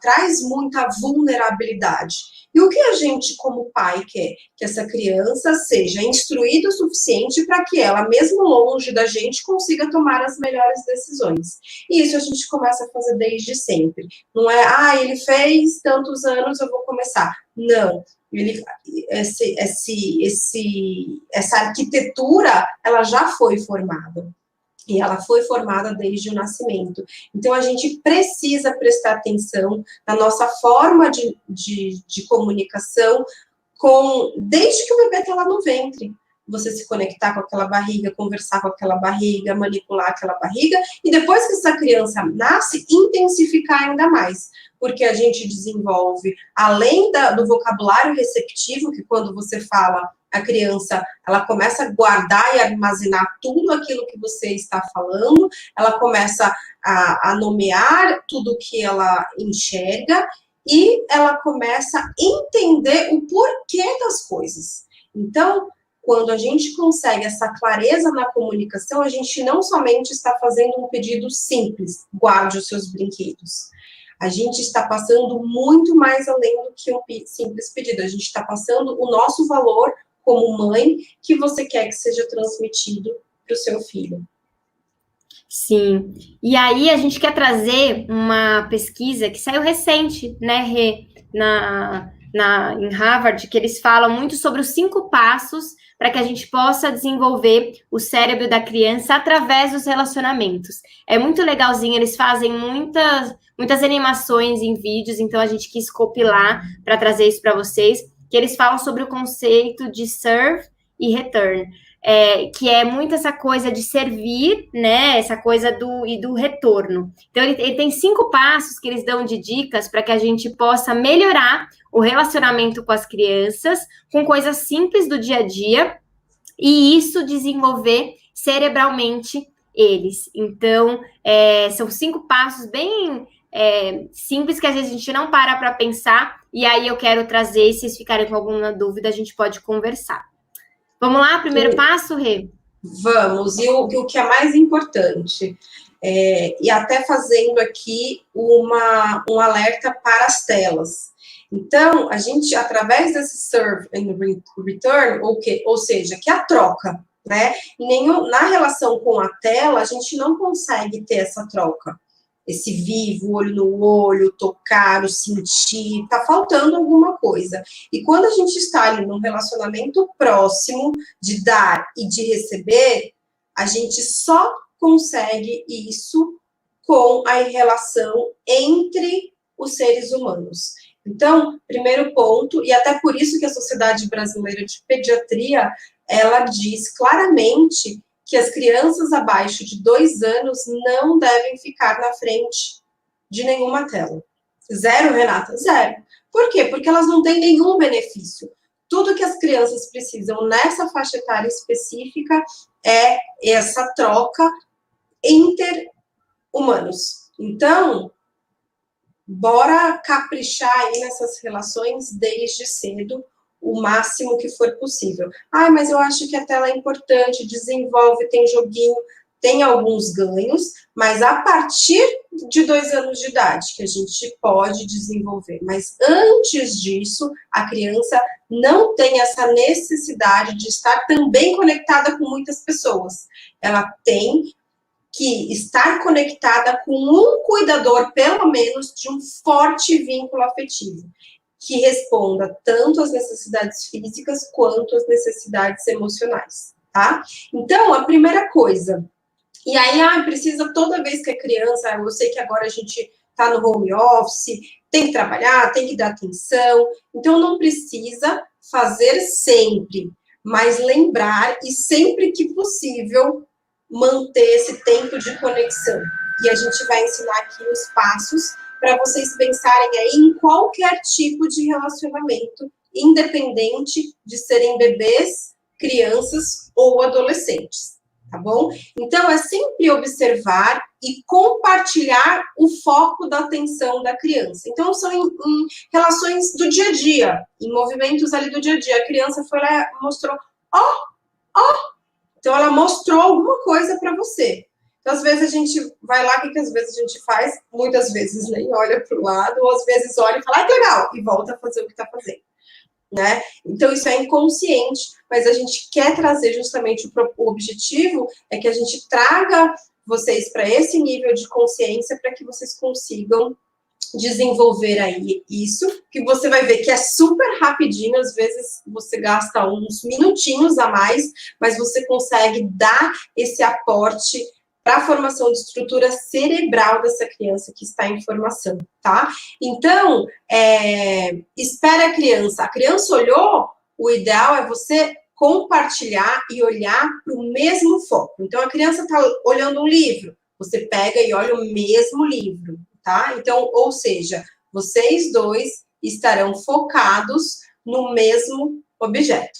traz muita vulnerabilidade. E o que a gente, como pai, quer? Que essa criança seja instruída o suficiente para que ela, mesmo longe da gente, consiga tomar as melhores decisões. E isso a gente começa a fazer desde sempre. Não é, ele fez tantos anos, eu vou começar. Não. Essa arquitetura, ela já foi formada. E ela foi formada desde o nascimento. Então, a gente precisa prestar atenção na nossa forma de comunicação desde que o bebê está lá no ventre. Você se conectar com aquela barriga, conversar com aquela barriga, manipular aquela barriga, e depois que essa criança nasce, intensificar ainda mais. Porque a gente desenvolve, além do vocabulário receptivo, que quando você fala, a criança, ela começa a guardar e armazenar tudo aquilo que você está falando, ela começa a nomear tudo que ela enxerga, e ela começa a entender o porquê das coisas. Então, quando a gente consegue essa clareza na comunicação, a gente não somente está fazendo um pedido simples, guarde os seus brinquedos. A gente está passando muito mais além do que um simples pedido. A gente está passando o nosso valor como mãe que você quer que seja transmitido para o seu filho. Sim. E aí a gente quer trazer uma pesquisa que saiu recente, né, Rê, em Harvard, que eles falam muito sobre os 5 passos para que a gente possa desenvolver o cérebro da criança através dos relacionamentos. É muito legalzinho, eles fazem muitas animações em vídeos, então a gente quis compilar para trazer isso para vocês, que eles falam sobre o conceito de serve e return. Que é muito essa coisa de servir, né? Essa coisa do retorno. Então, ele tem 5 passos que eles dão de dicas para que a gente possa melhorar o relacionamento com as crianças, com coisas simples do dia a dia, e isso desenvolver cerebralmente eles. Então, são 5 passos bem simples que às vezes a gente não para pensar, e aí eu quero trazer, se vocês ficarem com alguma dúvida, a gente pode conversar. Vamos lá, primeiro passo, Rê? Vamos, e o que é mais importante, e até fazendo aqui um alerta para as telas. Então, a gente, através desse serve and return, ou seja, que é a troca, né? Na relação com a tela, a gente não consegue ter essa troca. Esse vivo, olho no olho, tocar, o sentir, tá faltando alguma coisa. E quando a gente está ali num relacionamento próximo de dar e de receber, a gente só consegue isso com a relação entre os seres humanos. Então, primeiro ponto, e até por isso que a Sociedade Brasileira de Pediatria, ela diz claramente que as crianças abaixo de 2 anos não devem ficar na frente de nenhuma tela. 0, Renata? 0. Por quê? Porque elas não têm nenhum benefício. Tudo que as crianças precisam nessa faixa etária específica é essa troca inter-humanos. Então, bora caprichar aí nessas relações desde cedo, o máximo que for possível. Mas eu acho que a tela é importante, desenvolve, tem joguinho, tem alguns ganhos, mas a partir de 2 anos de idade que a gente pode desenvolver. Mas antes disso, a criança não tem essa necessidade de estar também conectada com muitas pessoas. Ela tem que estar conectada com um cuidador, pelo menos, de um forte vínculo afetivo, que responda tanto às necessidades físicas quanto às necessidades emocionais, tá? Então, a primeira coisa, E aí, precisa toda vez que é criança, eu sei que agora a gente está no home office, tem que trabalhar, tem que dar atenção, então não precisa fazer sempre, mas lembrar e sempre que possível manter esse tempo de conexão. E a gente vai ensinar aqui os passos para vocês pensarem aí em qualquer tipo de relacionamento, independente de serem bebês, crianças ou adolescentes, tá bom? Então, é sempre observar e compartilhar o foco da atenção da criança. Então, são em relações do dia a dia, em movimentos ali do dia a dia. A criança foi lá e mostrou, então ela mostrou alguma coisa para você. Então, às vezes a gente vai lá, o que às vezes a gente faz? Muitas vezes nem olha para o lado, ou às vezes olha e fala, que legal, e volta a fazer o que está fazendo. Né? Então, isso é inconsciente, mas a gente quer trazer justamente o objetivo é que a gente traga vocês para esse nível de consciência para que vocês consigam desenvolver aí isso, que você vai ver que é super rapidinho, às vezes você gasta uns minutinhos a mais, mas você consegue dar esse aporte para a formação de estrutura cerebral dessa criança que está em formação, tá? Então, espera a criança olhou, o ideal é você compartilhar e olhar para o mesmo foco. Então, a criança está olhando um livro, você pega e olha o mesmo livro, tá? Então, ou seja, vocês dois estarão focados no mesmo objeto.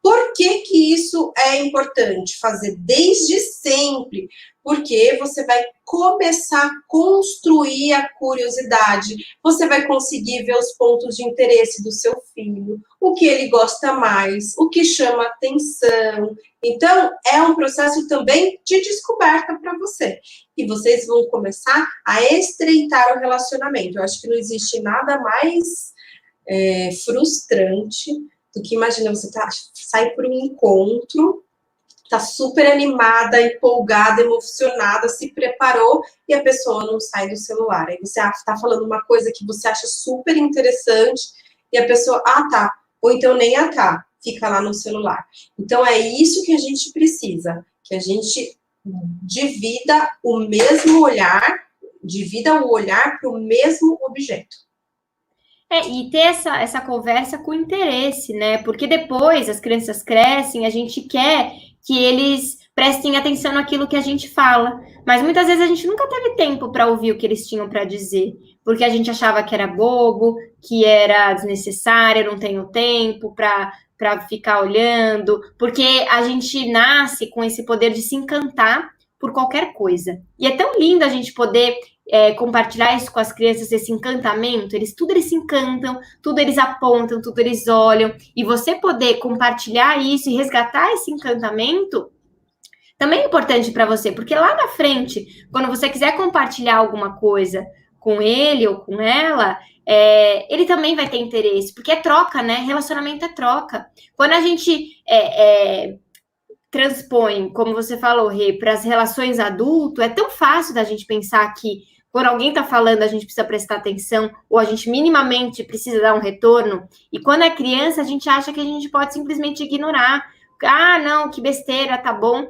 Por que isso é importante fazer desde sempre? Porque você vai começar a construir a curiosidade, você vai conseguir ver os pontos de interesse do seu filho, o que ele gosta mais, o que chama atenção. Então, é um processo também de descoberta para você. E vocês vão começar a estreitar o relacionamento. Eu acho que não existe nada mais frustrante do que, imagina, você sai por um encontro, tá super animada, empolgada, emocionada, se preparou e a pessoa não sai do celular. Aí você tá falando uma coisa que você acha super interessante e a pessoa, tá. Ou então nem fica lá no celular. Então é isso que a gente precisa, que a gente divida o mesmo olhar, divida o olhar para o mesmo objeto. E ter essa conversa com interesse, né? Porque depois as crianças crescem, a gente quer que eles prestem atenção naquilo que a gente fala. Mas muitas vezes a gente nunca teve tempo para ouvir o que eles tinham para dizer, porque a gente achava que era bobo, que era desnecessário, não tenho tempo para ficar olhando, porque a gente nasce com esse poder de se encantar por qualquer coisa. E é tão lindo a gente poder compartilhar isso com as crianças, esse encantamento, tudo eles se encantam, tudo eles apontam, tudo eles olham, e você poder compartilhar isso e resgatar esse encantamento também é importante para você, porque lá na frente, quando você quiser compartilhar alguma coisa com ele ou com ela, ele também vai ter interesse, porque é troca, né? Relacionamento é troca. Quando a gente transpõe, como você falou, Rê, para as relações adulto, é tão fácil da gente pensar que quando alguém está falando, a gente precisa prestar atenção, ou a gente minimamente precisa dar um retorno, e quando é criança, a gente acha que a gente pode simplesmente ignorar. Não, que besteira, tá bom.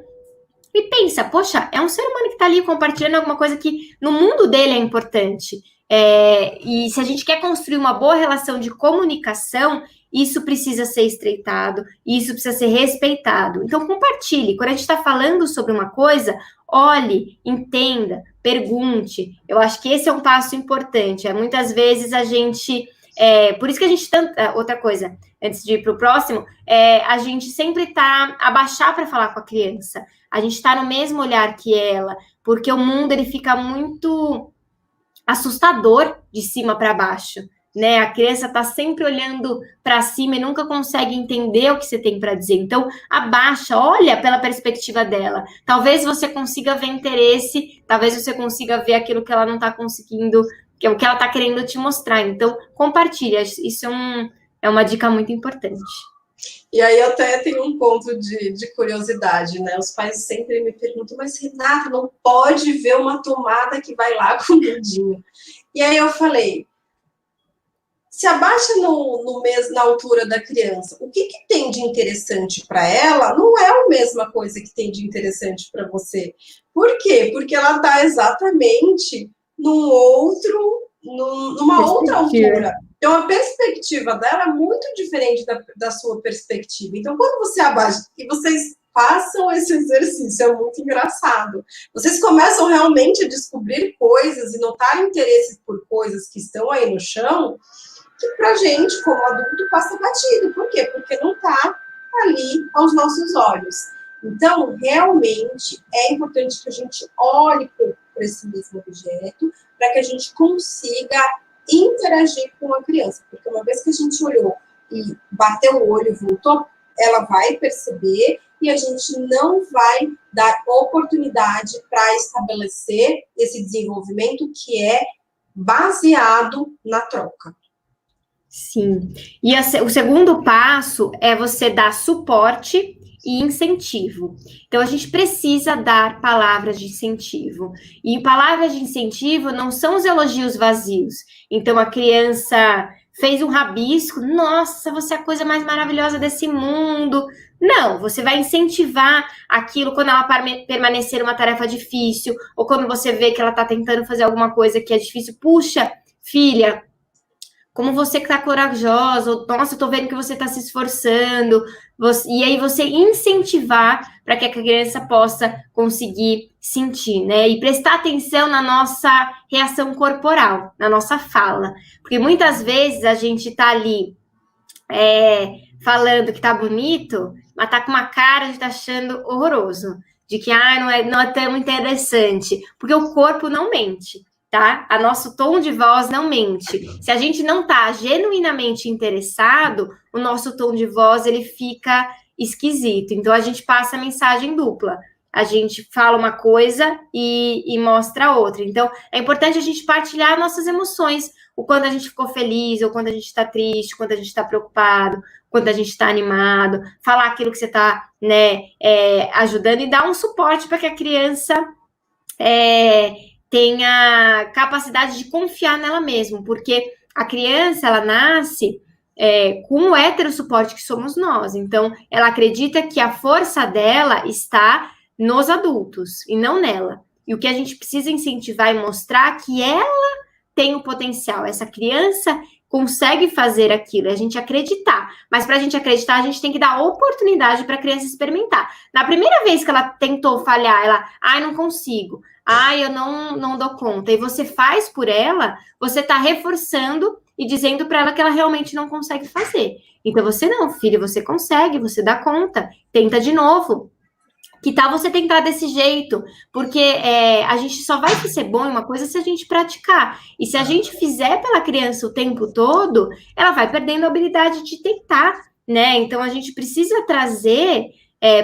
E pensa, poxa, é um ser humano que está ali compartilhando alguma coisa que no mundo dele é importante. E se a gente quer construir uma boa relação de comunicação, isso precisa ser estreitado, isso precisa ser respeitado. Então, compartilhe. Quando a gente está falando sobre uma coisa, olhe, entenda, pergunte. Eu acho que esse é um passo importante. Muitas vezes a gente... por isso que a gente... outra coisa, antes de ir para o próximo, a gente sempre está abaixar para falar com a criança. A gente está no mesmo olhar que ela, porque o mundo ele fica muito assustador de cima para baixo, né? A criança está sempre olhando para cima e nunca consegue entender o que você tem para dizer. Então, abaixa, olha pela perspectiva dela. Talvez você consiga ver interesse, talvez você consiga ver aquilo que ela não está conseguindo, que é o que ela está querendo te mostrar. Então, compartilha. Isso é uma dica muito importante. E aí eu até tenho um ponto de curiosidade, né? Os pais sempre me perguntam, mas Renata, não pode ver uma tomada que vai lá com o dedinho. E aí eu falei, se abaixa na altura da criança. O que tem de interessante para ela não é a mesma coisa que tem de interessante para você. Por quê? Porque ela está exatamente numa outra altura. Então, a perspectiva dela é muito diferente da sua perspectiva. Então, quando você abaixa, e vocês façam esse exercício, é muito engraçado. Vocês começam realmente a descobrir coisas e notar interesse por coisas que estão aí no chão, que pra gente, como adulto, passa batido. Por quê? Porque não está ali aos nossos olhos. Então, realmente, é importante que a gente olhe para esse mesmo objeto, para que a gente consiga interagir com a criança. Porque uma vez que a gente olhou e bateu o olho e voltou, ela vai perceber e a gente não vai dar oportunidade para estabelecer esse desenvolvimento que é baseado na troca. Sim. E o segundo passo é você dar suporte e incentivo. Então, a gente precisa dar palavras de incentivo. E palavras de incentivo não são os elogios vazios. Então, a criança fez um rabisco, nossa, você é a coisa mais maravilhosa desse mundo. Não, você vai incentivar aquilo quando ela permanecer uma tarefa difícil, ou quando você vê que ela está tentando fazer alguma coisa que é difícil. Puxa, filha, como você que tá corajosa, ou, nossa, eu tô vendo que você tá se esforçando, e aí você incentivar para que a criança possa conseguir sentir, né? E prestar atenção na nossa reação corporal, na nossa fala. Porque muitas vezes a gente tá ali falando que tá bonito, mas tá com uma cara de tá achando horroroso, de que não é tão interessante, porque o corpo não mente. Tá? A nosso tom de voz não mente. Se a gente não tá genuinamente interessado, o nosso tom de voz ele fica esquisito. Então a gente passa a mensagem dupla. A gente fala uma coisa e mostra outra. Então é importante a gente partilhar nossas emoções, o quando a gente ficou feliz, ou quando a gente está triste, quando a gente está preocupado, quando a gente está animado, falar aquilo que você está, né, ajudando e dar um suporte para que a criança tenha capacidade de confiar nela mesma, porque a criança, ela nasce com o hétero suporte que somos nós, então ela acredita que a força dela está nos adultos e não nela, e o que a gente precisa incentivar e mostrar que ela tem o potencial, essa criança consegue fazer aquilo, a gente acreditar, mas para a gente acreditar, a gente tem que dar oportunidade para a criança experimentar. Na primeira vez que ela tentou falhar, ela, não consigo, eu não dou conta, e você faz por ela, você está reforçando e dizendo para ela que ela realmente não consegue fazer. Então você não, filho, você consegue, você dá conta, tenta de novo. Que tal você tentar desse jeito? Porque a gente só vai ser bom em uma coisa se a gente praticar. E se a gente fizer pela criança o tempo todo, ela vai perdendo a habilidade de tentar, né? Então a gente precisa trazer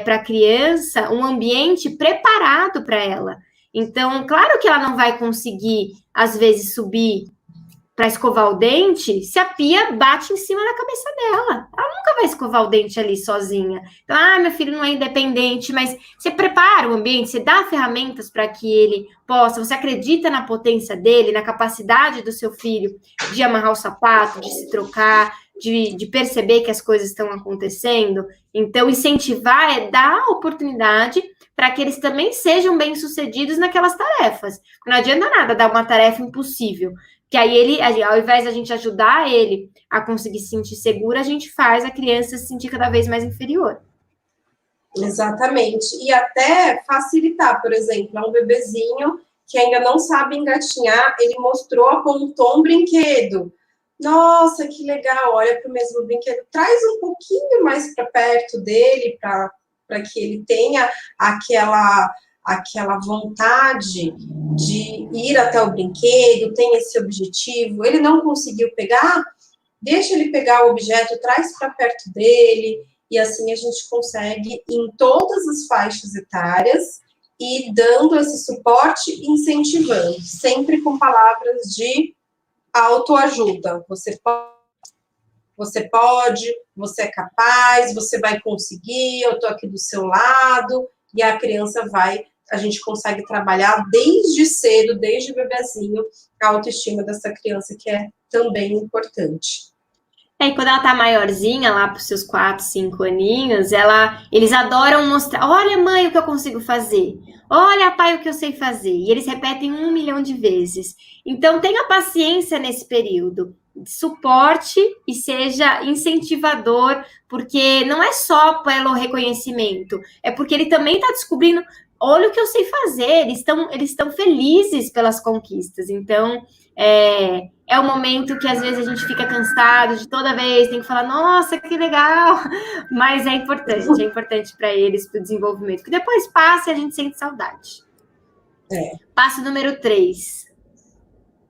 para a criança um ambiente preparado para ela. Então, claro que ela não vai conseguir, às vezes, subir para escovar o dente se a pia bate em cima da cabeça dela. Ela nunca vai escovar o dente ali sozinha. Então, meu filho não é independente, mas você prepara o ambiente, você dá ferramentas para que ele possa, você acredita na potência dele, na capacidade do seu filho de amarrar o sapato, de se trocar, de perceber que as coisas estão acontecendo. Então, incentivar é dar oportunidade para que eles também sejam bem-sucedidos naquelas tarefas. Não adianta nada dar uma tarefa impossível, que aí ao invés da gente ajudar ele a conseguir se sentir seguro, a gente faz a criança se sentir cada vez mais inferior. Exatamente. E até facilitar, por exemplo, um bebezinho que ainda não sabe engatinhar, ele mostrou, apontou um brinquedo. Nossa, que legal, olha para o mesmo brinquedo, traz um pouquinho mais para perto dele, para que ele tenha aquela vontade de ir até o brinquedo, tem esse objetivo, ele não conseguiu pegar, deixa ele pegar o objeto, traz para perto dele, e assim a gente consegue, em todas as faixas etárias, ir dando esse suporte e incentivando, sempre com palavras de autoajuda. Você pode, você é capaz, você vai conseguir, eu tô aqui do seu lado, e a criança a gente consegue trabalhar desde cedo, desde bebezinho, a autoestima dessa criança que é também importante. E quando ela tá maiorzinha, lá pros seus 4, 5 aninhos, eles adoram mostrar, olha, mãe, o que eu consigo fazer. Olha, pai, o que eu sei fazer. E eles repetem 1 milhão de vezes. Então, tenha paciência nesse período. Suporte e seja incentivador, porque não é só pelo reconhecimento, é porque ele também está descobrindo, olha o que eu sei fazer, eles estão felizes pelas conquistas. Então, é o momento que às vezes a gente fica cansado de toda vez, tem que falar, nossa, que legal, mas é importante para eles, para o desenvolvimento, que depois passa e a gente sente saudade. Passo número 3.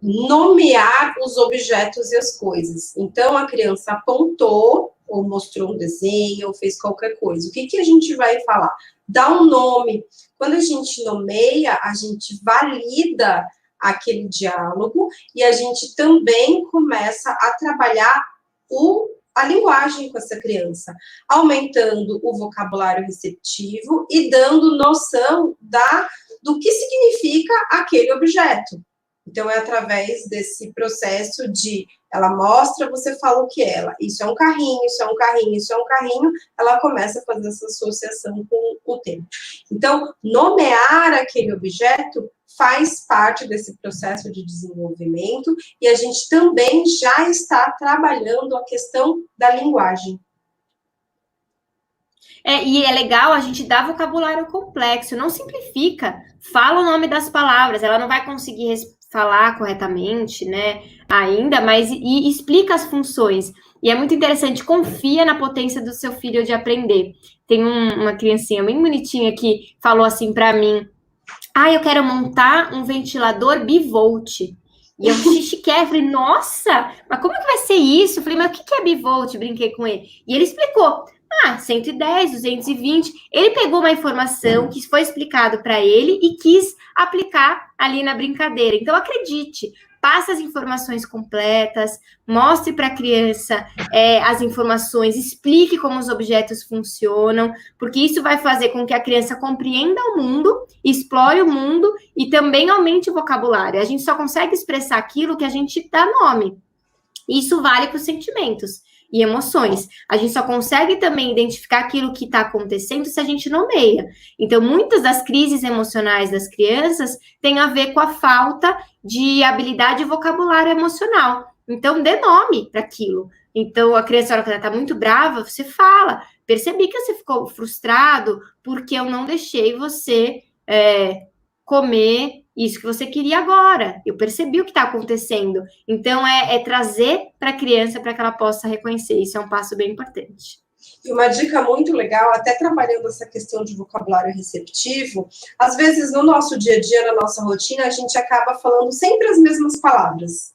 Nomear os objetos e as coisas. Então, a criança apontou, ou mostrou um desenho, ou fez qualquer coisa. O que a gente vai falar? Dá um nome. Quando a gente nomeia, a gente valida aquele diálogo e a gente também começa a trabalhar a linguagem com essa criança, aumentando o vocabulário receptivo e dando noção do que significa aquele objeto. Então, é através desse processo de ela mostra, você fala o que é ela. Isso é um carrinho, isso é um carrinho, isso é um carrinho. Ela começa a fazer essa associação com o tempo. Então, nomear aquele objeto faz parte desse processo de desenvolvimento e a gente também já está trabalhando a questão da linguagem. E é legal a gente dar vocabulário complexo, não simplifica. Fala o nome das palavras, ela não vai conseguir falar corretamente, né, ainda, mas e explica as funções. E é muito interessante, confia na potência do seu filho de aprender. Tem uma criancinha bem bonitinha que falou assim para mim, eu quero montar um ventilador bivolt. E eu chiquei, falei, nossa, mas como que vai ser isso? Eu falei, mas o que é bivolt? Brinquei com ele. E ele explicou, 110, 220. Ele pegou uma informação que foi explicado para ele e quis aplicar ali na brincadeira. Então, acredite, passe as informações completas, mostre para a criança as informações, explique como os objetos funcionam, porque isso vai fazer com que a criança compreenda o mundo, explore o mundo e também aumente o vocabulário. A gente só consegue expressar aquilo que a gente dá nome. Isso vale para os sentimentos e emoções. A gente só consegue também identificar aquilo que está acontecendo se a gente nomeia. Então, muitas das crises emocionais das crianças têm a ver com a falta de habilidade e vocabulário emocional. Então, dê nome para aquilo. Então, a criança, na hora que ela está muito brava, você fala, percebi que você ficou frustrado porque eu não deixei você comer isso que você queria agora. Eu percebi o que está acontecendo. Então, é trazer para a criança para que ela possa reconhecer. Isso é um passo bem importante. E uma dica muito legal, até trabalhando essa questão de vocabulário receptivo, às vezes no nosso dia a dia, na nossa rotina, a gente acaba falando sempre as mesmas palavras.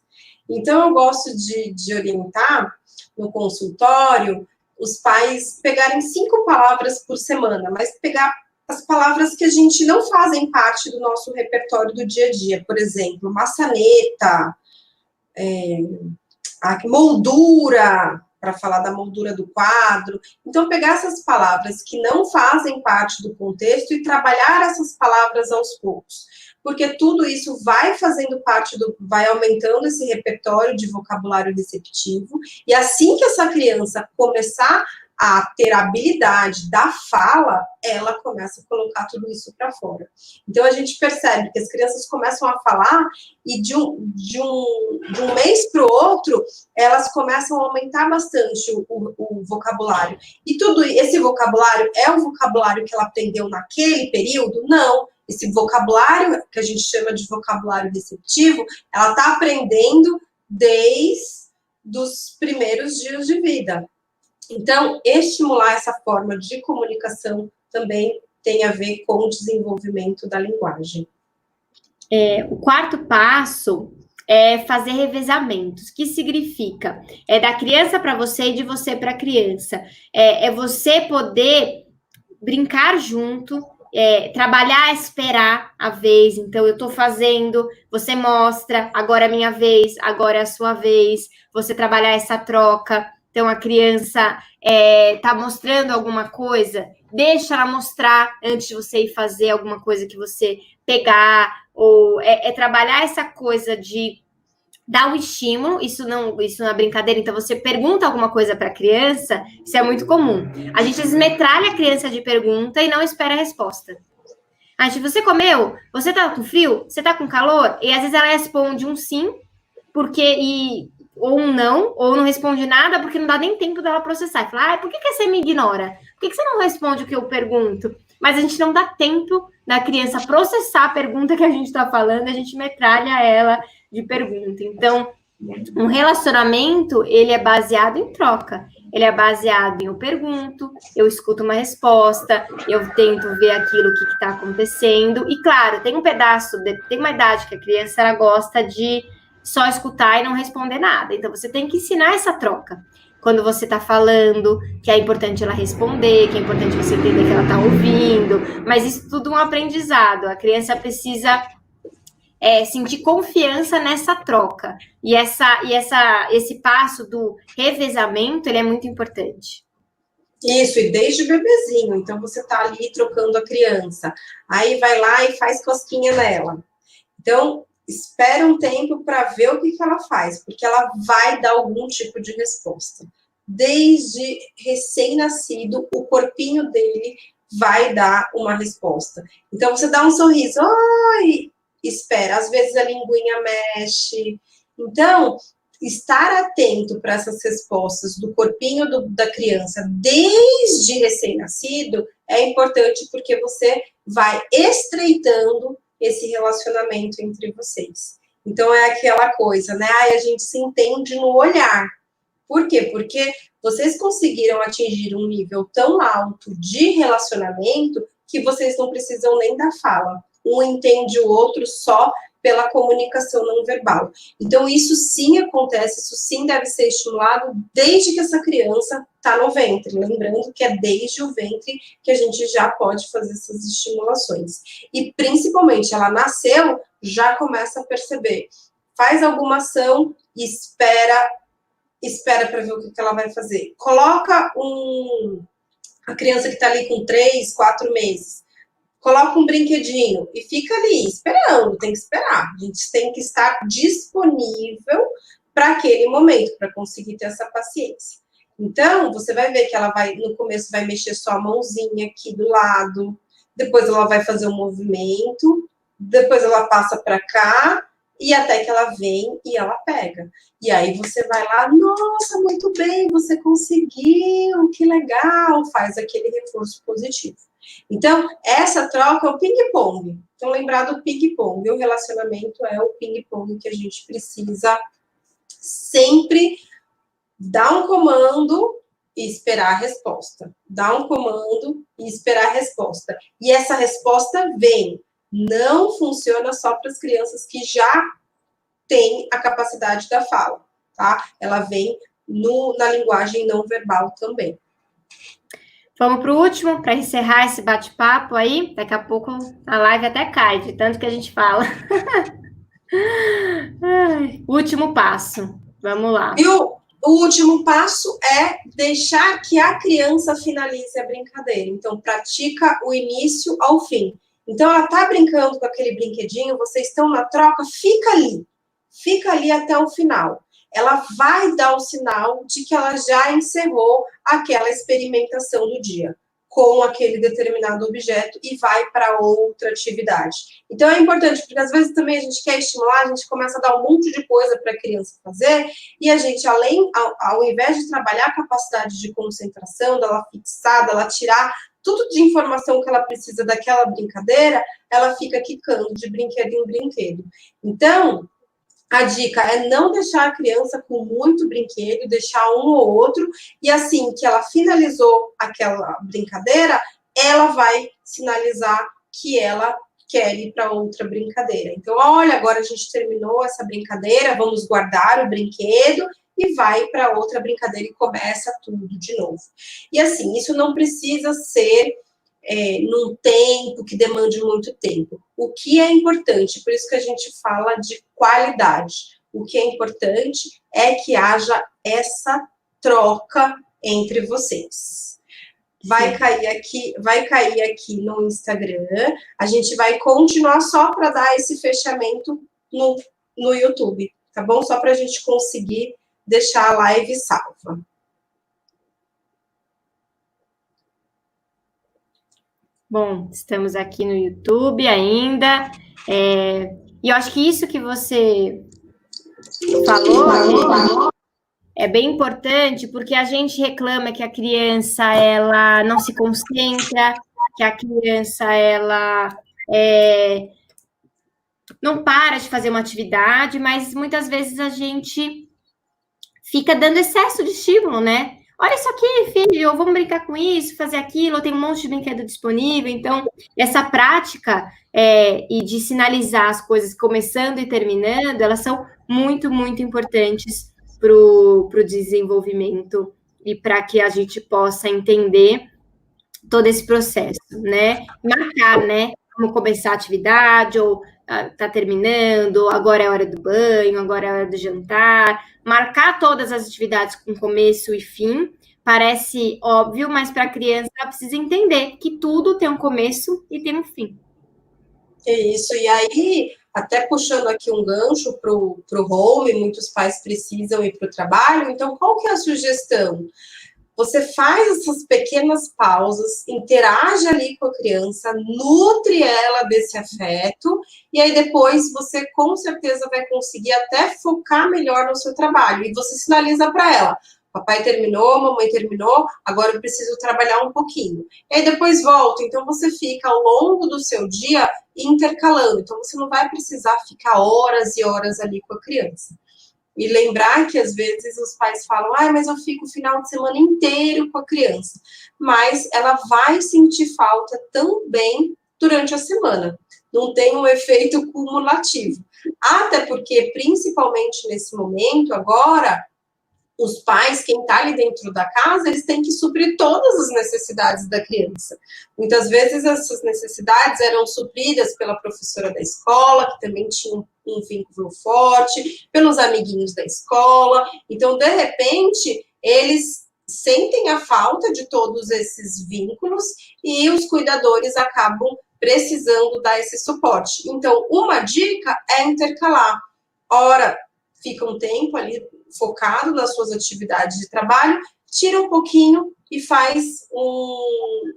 Então, eu gosto de orientar no consultório os pais pegarem 5 palavras por semana, mas pegar as palavras que a gente não fazem parte do nosso repertório do dia a dia. Por exemplo, maçaneta, moldura, para falar da moldura do quadro. Então, pegar essas palavras que não fazem parte do contexto e trabalhar essas palavras aos poucos. Porque tudo isso vai fazendo parte vai aumentando esse repertório de vocabulário receptivo. E assim que essa criança começar a ter a habilidade da fala, ela começa a colocar tudo isso para fora. Então, a gente percebe que as crianças começam a falar e de um mês para o outro, elas começam a aumentar bastante o vocabulário. E tudo esse vocabulário é o vocabulário que ela aprendeu naquele período? Não. Esse vocabulário, que a gente chama de vocabulário receptivo, ela está aprendendo desde os primeiros dias de vida. Então, estimular essa forma de comunicação também tem a ver com o desenvolvimento da linguagem. O quarto passo é fazer revezamentos. O que significa? É da criança para você e de você para a criança. É você poder brincar junto, trabalhar, esperar a vez. Então, eu estou fazendo, você mostra, agora é a minha vez, agora é a sua vez. Você trabalhar essa troca. Então, a criança está mostrando alguma coisa, deixa ela mostrar antes de você ir fazer alguma coisa que você pegar, ou trabalhar essa coisa de dá um estímulo, isso não é brincadeira, então você pergunta alguma coisa para a criança, isso é muito comum. A gente metralha a criança de pergunta e não espera a resposta. A gente, você comeu? Você tá com frio? Você tá com calor? E às vezes ela responde um sim, ou um não, ou não responde nada, porque não dá nem tempo dela processar. E fala, por que você me ignora? Por que você não responde o que eu pergunto? Mas a gente não dá tempo da criança processar a pergunta que a gente está falando, a gente metralha ela de pergunta. Então, um relacionamento, ele é baseado em troca. Ele é baseado em eu pergunto, eu escuto uma resposta, eu tento ver aquilo que está acontecendo. E claro, tem um pedaço, tem uma idade que a criança ela gosta de só escutar e não responder nada. Então você tem que ensinar essa troca. Quando você está falando, que é importante ela responder, que é importante você entender que ela está ouvindo, mas isso tudo é um aprendizado. A criança precisa sentir confiança nessa troca. E esse passo do revezamento, ele é muito importante. Isso, e desde o bebezinho. Então, você tá ali trocando a criança. Aí vai lá e faz cosquinha nela. Então, espera um tempo para ver o que ela faz, porque ela vai dar algum tipo de resposta. Desde recém-nascido, o corpinho dele vai dar uma resposta. Então, você dá um sorriso, oi, espera. Às vezes a linguinha mexe. Então, estar atento para essas respostas do corpinho da criança desde recém-nascido é importante porque você vai estreitando esse relacionamento entre vocês. Então é aquela coisa, né? A gente se entende no olhar. Por quê? Porque vocês conseguiram atingir um nível tão alto de relacionamento que vocês não precisam nem da fala. Um entende o outro só pela comunicação não verbal. Então, isso sim acontece, isso sim deve ser estimulado desde que essa criança está no ventre. Lembrando que é desde o ventre que a gente já pode fazer essas estimulações. E, principalmente, ela nasceu, já começa a perceber. Faz alguma ação e espera para ver o que ela vai fazer. Coloca a criança que está ali com 3, 4 meses. Coloca um brinquedinho e fica ali esperando, tem que esperar. A gente tem que estar disponível para aquele momento, para conseguir ter essa paciência. Então, você vai ver que ela vai, no começo, vai mexer só a mãozinha aqui do lado, depois ela vai fazer um movimento, depois ela passa para cá, e até que ela vem e ela pega. E aí você vai lá, nossa, muito bem, você conseguiu, que legal, faz aquele reforço positivo. Então, essa troca é o ping-pong. Então, lembrar do ping-pong. O relacionamento é o ping-pong que a gente precisa sempre dar um comando e esperar a resposta. Dar um comando e esperar a resposta. E essa resposta vem. Não funciona só para as crianças que já têm a capacidade da fala, tá? Ela vem na linguagem não verbal também. Vamos para o último, para encerrar esse bate-papo aí. Daqui a pouco a live até cai, de tanto que a gente fala. Último passo. Vamos lá. E o último passo é deixar que a criança finalize a brincadeira. Então, pratica o início ao fim. Então, ela está brincando com aquele brinquedinho, vocês estão na troca, fica ali até o final. Ela vai dar o sinal de que ela já encerrou aquela experimentação do dia com aquele determinado objeto e vai para outra atividade. Então, é importante, porque às vezes também a gente quer estimular, a gente começa a dar um monte de coisa para a criança fazer, e a gente, ao invés de trabalhar a capacidade de concentração, dela fixar, dela tirar tudo de informação que ela precisa daquela brincadeira, ela fica quicando de brinquedo em brinquedo. Então, a dica é não deixar a criança com muito brinquedo, deixar um ou outro, e assim que ela finalizou aquela brincadeira, ela vai sinalizar que ela quer ir para outra brincadeira. Então, olha, agora a gente terminou essa brincadeira, vamos guardar o brinquedo e vai para outra brincadeira e começa tudo de novo. E assim, isso não precisa ser num tempo que demande muito tempo. O que é importante, por isso que a gente fala de qualidade, o que é importante é que haja essa troca entre vocês. Vai cair aqui no Instagram, a gente vai continuar só para dar esse fechamento no YouTube, tá bom? Só para a gente conseguir deixar a live salva. Bom, estamos aqui no YouTube ainda, e eu acho que isso que você falou é bem importante, porque a gente reclama que a criança, ela não se concentra, que a criança, ela não para de fazer uma atividade, mas muitas vezes a gente fica dando excesso de estímulo, né? Olha isso aqui, filho, vamos brincar com isso, fazer aquilo, tem um monte de brinquedo disponível. Então, essa prática e de sinalizar as coisas começando e terminando, elas são muito, muito importantes para o desenvolvimento e para que a gente possa entender todo esse processo, né? Marcar, né? Como começar a atividade, ou tá terminando, ou agora é a hora do banho, agora é a hora do jantar. Marcar todas as atividades com começo e fim parece óbvio, mas para a criança ela precisa entender que tudo tem um começo e tem um fim. É isso, e aí, até puxando aqui um gancho para o home, muitos pais precisam ir para o trabalho, então qual que é a sugestão? Você faz essas pequenas pausas, interage ali com a criança, nutre ela desse afeto, e aí depois você com certeza vai conseguir até focar melhor no seu trabalho. E você sinaliza para ela: papai terminou, mamãe terminou, agora eu preciso trabalhar um pouquinho. E aí depois volta. Então você fica ao longo do seu dia intercalando. Então você não vai precisar ficar horas e horas ali com a criança. E lembrar que, às vezes, os pais falam: mas eu fico o final de semana inteiro com a criança. Mas ela vai sentir falta também durante a semana. Não tem um efeito cumulativo. Até porque, principalmente nesse momento, agora, os pais, quem está ali dentro da casa, eles têm que suprir todas as necessidades da criança. Muitas vezes essas necessidades eram supridas pela professora da escola, que também tinha um vínculo forte, pelos amiguinhos da escola. Então, de repente, eles sentem a falta de todos esses vínculos e os cuidadores acabam precisando dar esse suporte. Então, uma dica é intercalar. Ora, fica um tempo ali focado nas suas atividades de trabalho, tira um pouquinho e faz um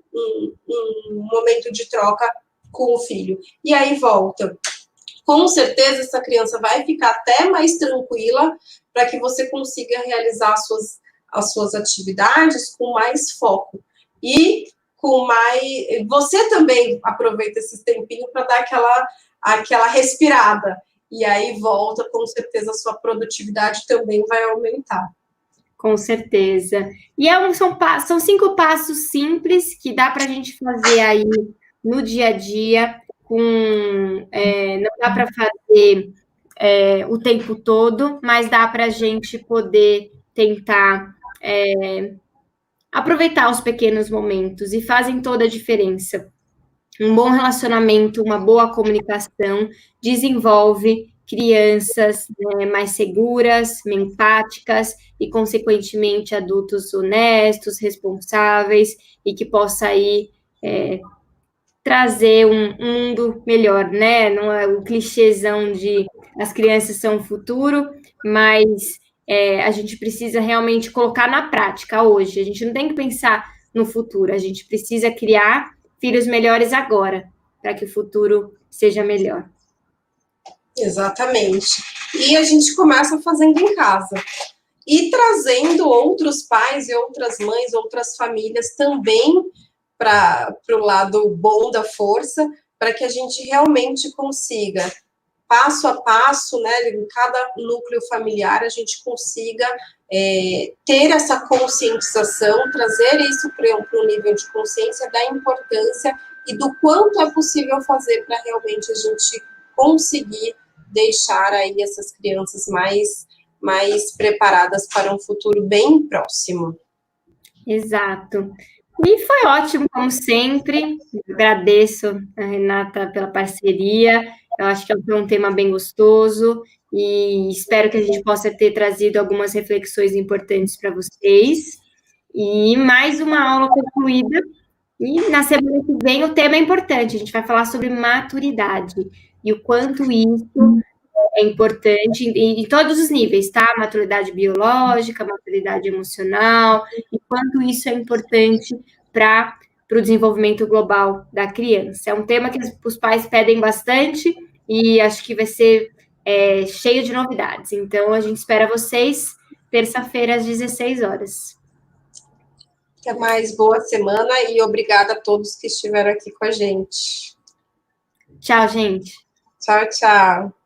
momento de troca com o filho. E aí volta. Com certeza essa criança vai ficar até mais tranquila para que você consiga realizar as suas atividades com mais foco. E com mais... Você também aproveita esse tempinho para dar aquela respirada. E aí volta, com certeza a sua produtividade também vai aumentar. Com certeza. E são 5 passos simples que dá para a gente fazer aí no dia a dia, não dá para fazer o tempo todo, mas dá para a gente poder tentar aproveitar os pequenos momentos e fazem toda a diferença. Um bom relacionamento, uma boa comunicação desenvolve crianças mais seguras, empáticas e, consequentemente, adultos honestos, responsáveis e que possa aí trazer um mundo melhor, né? Não é o clichêzão de as crianças são o futuro, mas a gente precisa realmente colocar na prática hoje. A gente não tem que pensar no futuro, a gente precisa criar filhos melhores agora, para que o futuro seja melhor. Exatamente. E a gente começa fazendo em casa. E trazendo outros pais e outras mães, outras famílias também para o lado bom da força, para que a gente realmente consiga, passo a passo, né, em cada núcleo familiar, a gente consiga ter essa conscientização, trazer isso para um nível de consciência da importância e do quanto é possível fazer para realmente a gente conseguir deixar aí essas crianças mais preparadas para um futuro bem próximo. Exato. E foi ótimo, como sempre. Agradeço a Renata pela parceria. Eu acho que é um tema bem gostoso e espero que a gente possa ter trazido algumas reflexões importantes para vocês. E mais uma aula concluída. E na semana que vem o tema é importante. A gente vai falar sobre maturidade e o quanto isso é importante em todos os níveis, tá? Maturidade biológica, maturidade emocional, e quanto isso é importante para o desenvolvimento global da criança. É um tema que os pais pedem bastante e acho que vai ser cheio de novidades. Então, a gente espera vocês terça-feira às 16 horas. Até mais, boa semana e obrigada a todos que estiveram aqui com a gente. Tchau, gente. Tchau, tchau.